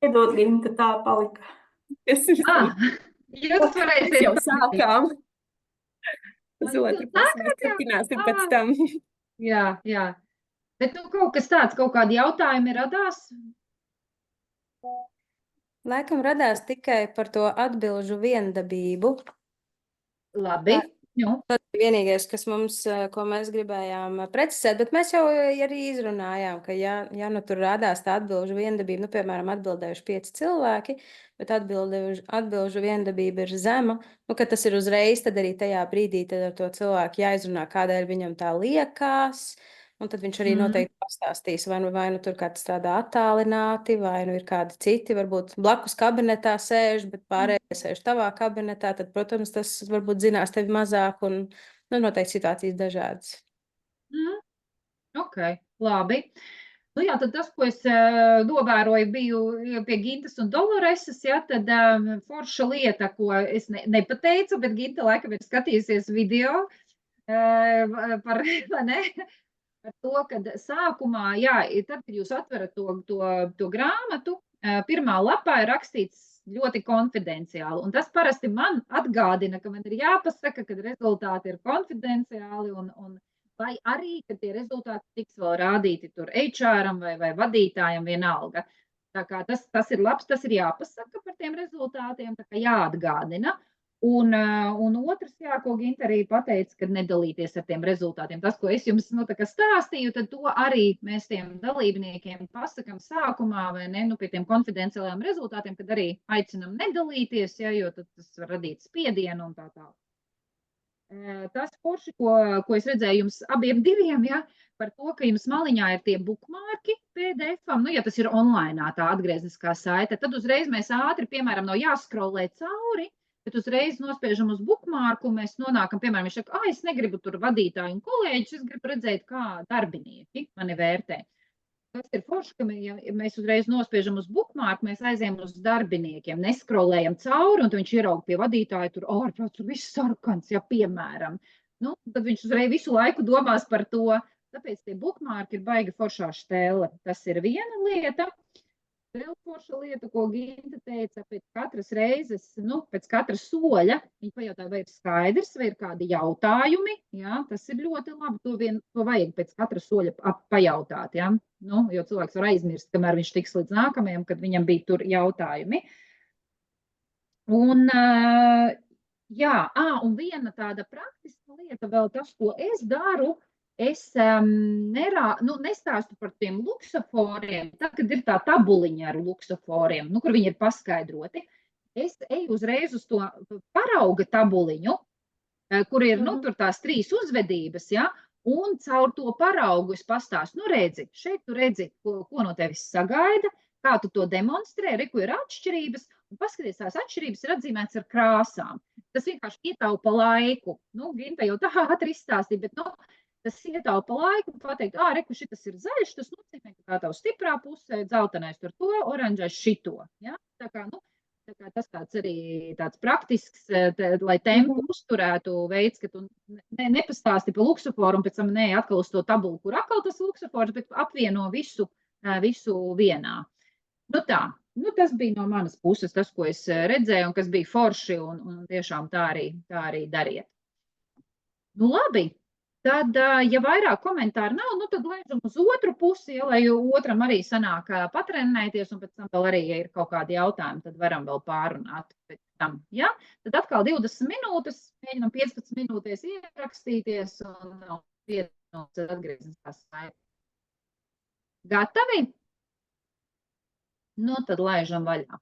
Iedod, Ginta, tā palika. Jūs varēsiet. Jau sākām. Uz otru pusi, mēs turpināsim pēc tam. Jā. Bet kaut kas tāds, kaut kādi jautājumi radās? Laikam radās tikai par to atbilžu viendabību. Labi. Tas ir vienīgais, ko mēs gribējām precizēt, bet mēs jau arī izrunājām, ka ja tur rādās tā atbilžu viendabība, piemēram, atbildējuši 5 cilvēki, bet atbilžu viendabība ir zema, ka tas ir uzreiz, tad arī tajā brīdī tad ar to cilvēku jāizrunā, kādēļ viņam tā liekas, un tad viņš arī noteikti pastāstīs, vai nu tur kāds strādā attālināti, vai nu ir kādi citi, varbūt blakus kabinetā sēž, bet pārējie sēž tavā kabinetā, tad, protams, tas varbūt zinās tevi mazāk un noteikti situācijas dažādas. Ok, labi. Jā, tad tas, ko es novēroju, biju pie Gintas un Doloresas, ja, tad forša lieta, ko es nepateicu, bet Ginta laikam ir skatījusies video par to, kad sākumā, tad, kad jūs atverat to grāmatu, pirmā lapā ir rakstīts ļoti konfidenciāli, un tas parasti man atgādina, ka man ir jāpasaka, kad rezultāti ir konfidenciāli, un vai arī, ka tie rezultāti tiks vēl rādīti tur HR-am vai vadītājam vienalga. Tā kā tas ir labs, tas ir jāpasaka par tiem rezultātiem, tā kā jāatgādina. Un otrs, jā, ko Ginta arī pateica, kad nedalīties ar tiem rezultātiem. Tas, ko es jums tā kā stāstīju, tad to arī mēs tiem dalībniekiem pasakam sākumā, vai ne, pie tiem konfidenciālajiem rezultātiem, kad arī aicinam nedalīties, ja, jo tad tas var radīt spiedienu un tā tālāk. Tas forši, ko es redzēju jums abiem diviem, ja, par to, ka jums maliņā ir tie bookmarki PDF-am, ja tas ir online tā atgriezniskā saite, tad uzreiz mēs ātri, piemēram, nav jāskrolē cauri, bet uzreiz nospiežam uz bookmarku, mēs nonākam, piemēram, viņš saka, es negribu tur vadītāju un kolēģus, es gribu redzēt, kā darbinieki mani vērtē. Tas ir forši, ka ja mēs uzreiz nospiežam uz bookmarku, mēs aizējam uz darbiniekiem, neskrolējam cauri, un viņš ieraug pie vadītāja, tur ārprāt, tur viss sarkans, ja piemēram. Tad viņš uzreiz visu laiku domās par to, tāpēc tie bookmarki ir baigi foršā štēle. Tas ir viena lieta. Vēl forša lieta, ko Ginta teica, pēc katras reizes, pēc katra soļa, viņa pajautāja, vai ir skaidrs, vai ir kādi jautājumi, jā, tas ir ļoti labi, to vajag pēc katra soļa pajautāt, jā, jo cilvēks var aizmirst, kamēr viņš tiks līdz nākamajam, kad viņam bija tur jautājumi. Un, jā, un viena tāda praktiska lieta vēl tas, ko es daru, es nestāstu par tiem luksaforiem, tad, kad ir tā tabuliņa ar luksaforiem, kur viņi ir paskaidroti. Es eju uzreiz uz to parauga tabuliņu, kur ir tur tās 3 uzvedības, ja, un caur to paraugu es pastāstu. Redzi, šeit tu redzi, ko no tevis sagaida, kā tu to demonstrē, ko ir atšķirības, un paskaties, tās atšķirības ir atzīmētas ar krāsām. Tas vienkārši ietaupa laiku. Ginta jau tā ātri izstāstīja, bet, tas ietaupa laiku un pateikt, reku, šitas ir zaļš, tas nozīmē, ka tā tavu stiprā pusē, dzeltenais tur to, oranžais šito. Ja? Tā kā tas tāds arī tāds praktisks, lai tempu uzturētu veids, ka tu nepastāsti pa luksuforu un pēc tam atkal uz to tabulu, kur atkal tas luksufors, bet apvieno visu vienā. Tas bija no manas puses tas, ko es redzēju un kas bija forši un tiešām tā arī dariet. Labi. Tad, ja vairāk komentāru nav, tad lēžam uz otru pusi, lai otram arī sanāk patrenēties, un pēc tam vēl arī, ja ir kaut kādi jautājumi, tad varam vēl pārunāt pēc tam. Ja? Tad atkal 20 minūtes, mēģinam 15 minūtēs ierakstīties, un 5 minūtes atgriezniskās saites. Gatavi? Tad lēžam vaļā.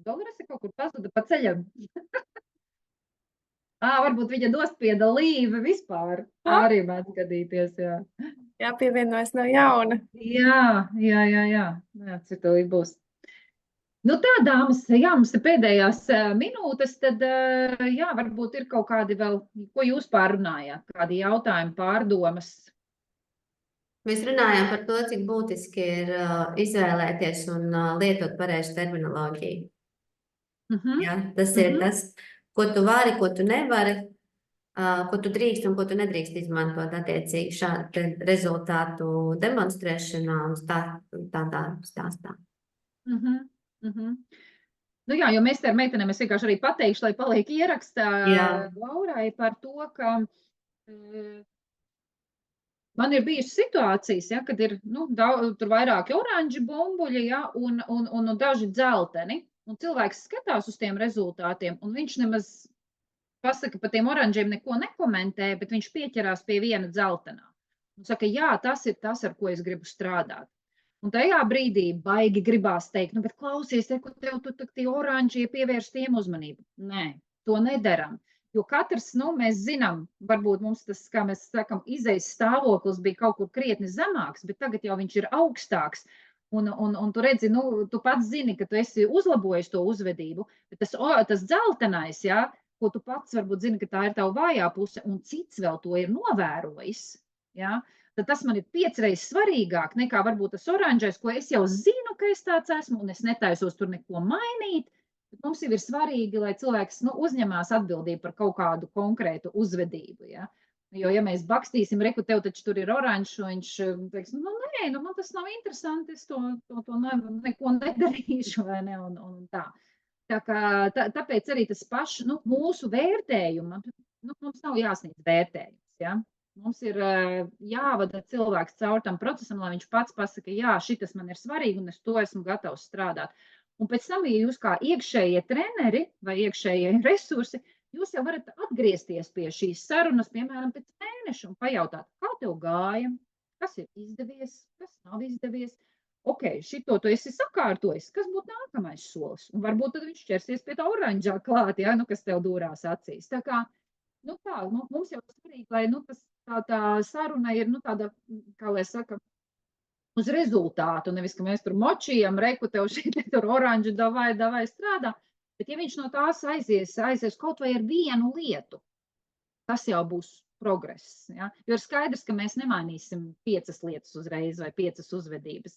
Dolores kaut kur pazuda pa ceļam. Varbūt viņa nospieda līvi vispār. Arī mēdz gadīties, jā. Jāpievienojas no jauna. Jā, cik to būs. Nu tā, dāmas, jā, mums ir pēdējās minūtes, tad, jā, varbūt ir kaut kādi vēl, ko jūs pārrunājāt, kādi jautājumi, pārdomas? Mēs runājām par to, cik būtiski ir izvēlēties un lietot pareizu terminoloģiju. Jā, tas ir tas, ko tu vari, ko tu nevari, ko tu drīkst un ko tu nedrīkst izmantot attiecīgi šādu rezultātu demonstrēšanā un tādā stāstā. Nu jā, jo mēs te ar meitenēm, es vienkārši arī pateikšu, lai paliek ierakstā Laurai par to, ka man ir bijušas situācijas, ja, kad ir tur vairāki oranži bumbuļi, ja, un daži dzelteni. Un cilvēks skatās uz tiem rezultātiem, un viņš nemaz pasaka par tiem oranžiem neko nekomentē, bet viņš pieķerās pie viena dzeltenā. Un saka, jā, tas ir tas, ar ko es gribu strādāt. Un tajā brīdī baigi gribās teikt, bet klausies, ko tev tie oranži pievērš tiem uzmanību. Nē, to nedaram. Jo katrs, mēs zinām, varbūt mums tas, kā mēs sakam, izejas stāvoklis bija kaut kur krietni zemāks, bet tagad jau viņš ir augstāks. Un tu redzi, tu pats zini, ka tu esi uzlabojis to uzvedību, bet tas dzeltenais, ja, ko tu pats varbūt zini, ka tā ir tava vājā puse, un cits vēl to ir novērojis, ja, tad tas man ir 5 reizes svarīgāk nekā varbūt tas oranžais, ko es jau zinu, ka es tāds esmu, un es netaisos tur neko mainīt. Bet mums jau ir svarīgi, lai cilvēks uzņemās atbildību par kaut kādu konkrētu uzvedību. Ja? Jo, ja mēs bakstīsim, reku, tev taču tur ir oranžs, un viņš teiks, nē, man tas nav interesanti, es to neko nedarīšu, vai ne, un tā. Tāpēc arī tas pašs, mūsu vērtējuma, mums nav jāsniedz vērtējums, ja? Mums ir jāvada cilvēks caur tam procesam, lai viņš pats pasaka, jā, šitas man ir svarīgi, un es to esmu gatavs strādāt. Un pēc tam, ja jūs kā iekšējie treneri vai iekšējie resursi, jūs jau varat atgriezties pie šīs sarunas, piemēram, pēc mēneša un pajautāt, kā tev gāja, kas ir izdevies, kas nav izdevies. Ok, šito tu esi sakārtojis, kas būtu nākamais solis? Un varbūt tad viņš ķersies pie tā oranžā klāt, ja, kas tev dūrās acīs. Tā kā, mums jau svarīgi, lai tā saruna ir, tāda, kā lai saka, uz rezultātu, nevis, ka mēs tur močījam, reku tev šeit tur oranži, davai strādā, bet ja viņš no tās aizies kaut vai ar vienu lietu, tas jau būs progress, ja? Jo ir skaidrs, ka mēs nemainīsim 5 lietas uzreiz vai 5 uzvedības.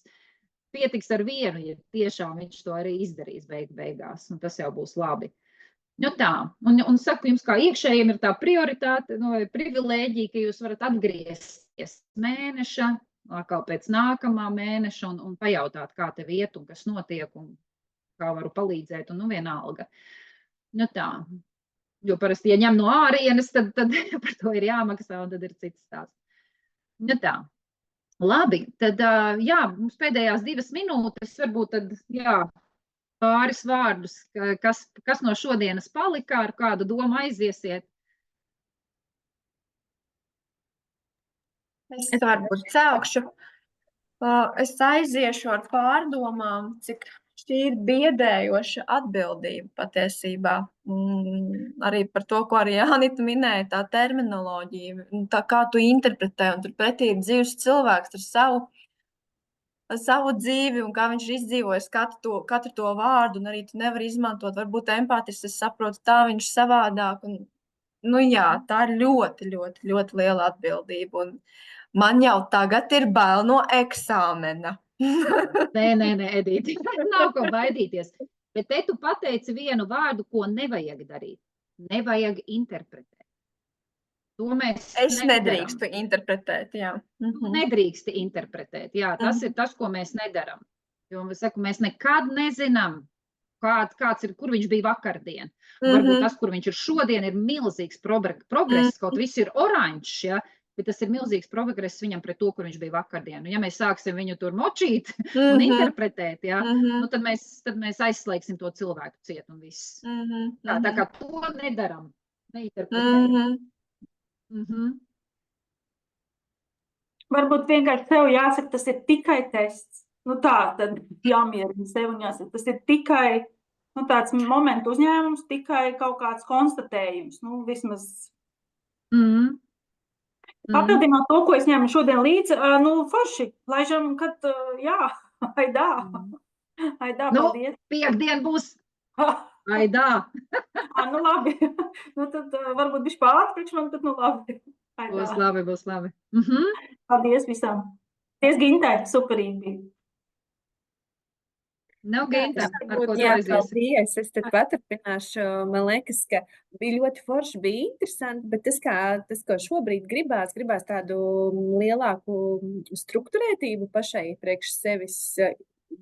Pietiks ar vienu, ja tiešām viņš to arī izdarīs beigās, un tas jau būs labi. Tā, un saku jums, kā iekšējiem ir tā prioritāte, privilēģija, ka jūs varat atgriezties mēneša, atkal pēc nākamā mēneša un pajautāt, kā tev iet un kas notiek un kā varu palīdzēt, un vienalga. Tā, jo parasti, ja ņem no ārienes, tad par to ir jāmaksā, un tad ir cits stāsts. Tā, labi, tad, jā, mums pēdējās 2 minūtes, varbūt tad, jā, pāris vārdus, kas no šodienas palika, ar kādu domu aiziesiet? Es varbūt sākšu. Es aiziešu ar pārdomām, cik šī ir biedējoša atbildība patiesībā. Arī par to, ko arī Jānita minēja, tā terminoloģija, tā kā tu interpretē, un tur pretī ir dzīves cilvēks ar savu dzīvi un kā viņš ir izdzīvojis katru to vārdu, un arī tu nevari izmantot, varbūt empātiski, es saprotu, tā viņš savādāk. Un, jā, tā ir ļoti, ļoti, ļoti liela atbildība, un man jau tagad ir bail no eksāmena. Nē, Edīte, nav ko baidīties. Bet te tu pateici vienu vārdu, ko nevajag darīt. Nevajag interpretēt. To mēs nedrīkstu interpretēt, jā. Nedrīksti interpretēt, jā. Tas ir tas, ko mēs nedaram. Jo mēs nekad nezinām, kāds ir, kur viņš bija vakardien. Varbūt tas, kur viņš ir šodien, ir milzīgs progress, kaut viss ir oranžs, ja, bet tas ir milzīgs progress viņam pret to, kur viņš bija vakardien. Ja mēs sāksim viņu tur močīt un interpretēt, ja, tad mēs aizslēgsim to cilvēku ciet un viss. Tā kā to nedaram, neinterpretējam. Varbūt vienkārši tev jāsaka, tas ir tikai tests. Tā, tad jāmierina sev un jāsaka, tas ir tikai tāds momentu uzņēmums, tikai kaut kāds konstatējums. Nu, vismaz papildināt to, ko es ņēmu šodien līdzi, nu, forši, laižam, kad, jā, aidā, paldies. Piektdien būs aidā. Nu, labi, nu, tad varbūt bišķi pārāk priekš man, tad, nu, labi. Būs labi. Paldies visām. Paldies, Gintai, superīgi bija. Ginta, ar ko tu Jā, aiziesi? paldies. Es tad paturpināšu. Man liekas, ka bija ļoti forši, bija interesanti, bet tas, ko šobrīd gribās tādu lielāku strukturētību pašai priekš sevis,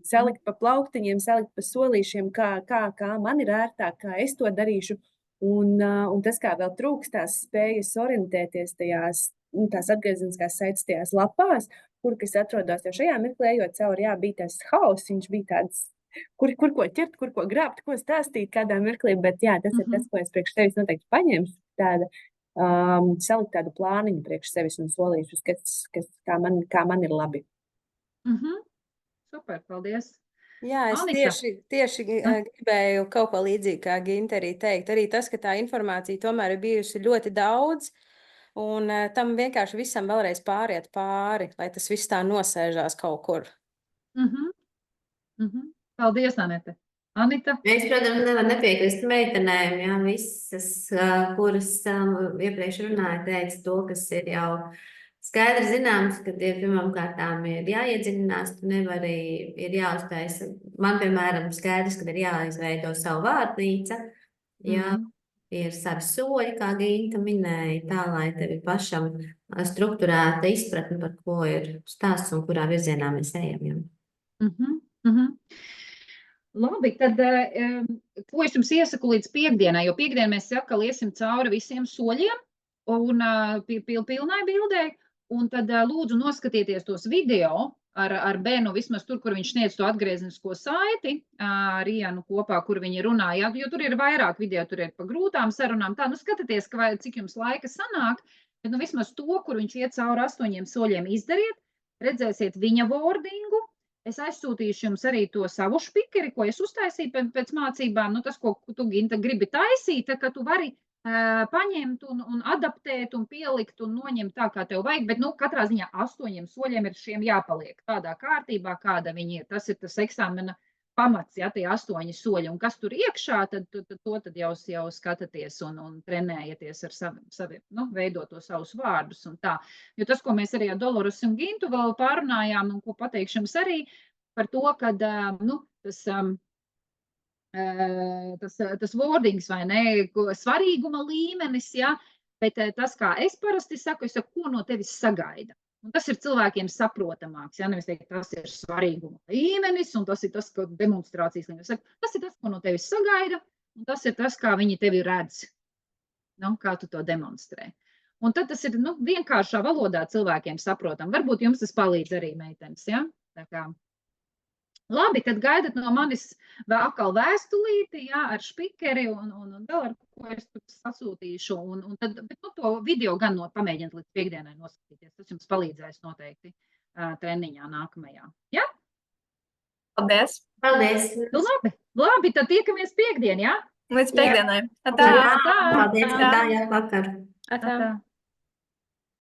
salikt pa plauktiņiem, salikt pa solīšiem, kā man ir ērtāk, kā es to darīšu. Un tas, kā vēl trūkst tās spējas orientēties tajās, tās atgriezeniskās saites tajās lapās, kur kas atrodas jau šajā mirklī, jo cauri bija tas hauss, viņš bija tāds, kur ko ķert, kur ko grābt, ko stāstīt kādā mirklī, bet jā, tas ir tas, ko es priekš sevis noteikti paņemšu, tāda, salikt tādu plāniņu priekš sevis un solīšus, kā man ir labi. Super, paldies. Jā, es Anita. tieši gribēju kaut ko līdzīgi kā Ginta arī teikt. Arī tas, ka tā informācija tomēr ir bijusi ļoti daudz, un tam vienkārši visam vēlreiz pāriet pāri, lai tas viss tā nosēžās kaut kur. Paldies, Anita. Anita? Es, protams, nevaru nepiekrist meitenēm, jā, visas, kuras iepriekš runāja, teica to, kas ir jau skaidri zināms, ka pirmām kārtām ir jāiedziļinās, tu nevari, ir jāuztais. Man, piemēram, skaidrs, ka ir jāizveido savu vārnīca, jā, ir savi soļi, kā Ginta minēja, tā, lai tev ir pašam strukturēta izpratne, par ko ir stāsts un kurā virzienā mēs ejam. Labi, tad ko es jums iesaku līdz piekdienai, jo piekdien mēs atkal iesim cauri visiem soļiem un pilnai bildei, un tad lūdzu noskatieties tos video ar Benu, vismaz tur, kur viņš sniedz to atgriezenisko saiti ar Ianu kopā, kur viņi runā, jo tur ir vairāk video, tur ir pa grūtām sarunām, tā, nu skatieties, cik jums laika sanāk, bet nu vismaz to, kur viņš iet cauri 8 soļiem izdariet, redzēsiet viņa wordingu. Es aizsūtīšu jums arī to savu špikeri, ko es uztaisīju pēc mācībām. Nu, tas, ko tu, Ginta, gribi taisīt, ka tu vari paņemt un adaptēt un pielikt un noņemt tā, kā tev vajag. Bet, nu, katrā ziņā 8 soļiem ir šiem jāpaliek tādā kārtībā, kāda viņi ir. Tas ir tas eksāmena pamats, ja, tie 8 soļi. Un kas tur iekšā, tad to jau skatāties un trenējieties ar saviem, nu, veidot to savus vārdus un tā. Jo tas, ko mēs arī ar Doloras un Gintu vēl pārunājām un ko pateikšu jums arī par to, kad, nu, tas wordings vai ne, svarīguma līmenis, ja, bet tas, kā es parasti saku, ko no tevis sagaida. Un tas ir cilvēkiem saprotamāks, ja, nevis teikt, tas ir svarīguma līmenis, un tas ir tas, ko demonstrācijas līmenis. Tas ir tas, ko no tevis sagaida, un tas ir tas, kā viņi tevi redz, nu, kā tu to demonstrē. Un tad tas ir, nu, vienkāršā valodā cilvēkiem saprotam. Varbūt jums tas palīdz arī, meitenes, ja? Tā kā. Labi, tad gaidat no manis vēl atkal vēstulīti, jā, ar špikeri un vēl ar ko es sasūtīšu. Bet nu, to video gan pamēģināt līdz piekdienai noskatīties. Tas jums palīdzēs noteikti treniņā nākamajā. Ja? Paldies! Paldies! Nu, labi, tad tiekamies piekdien, jā? Līdz piekdienai! Paldies, ka tā, jā, vakar! Atā.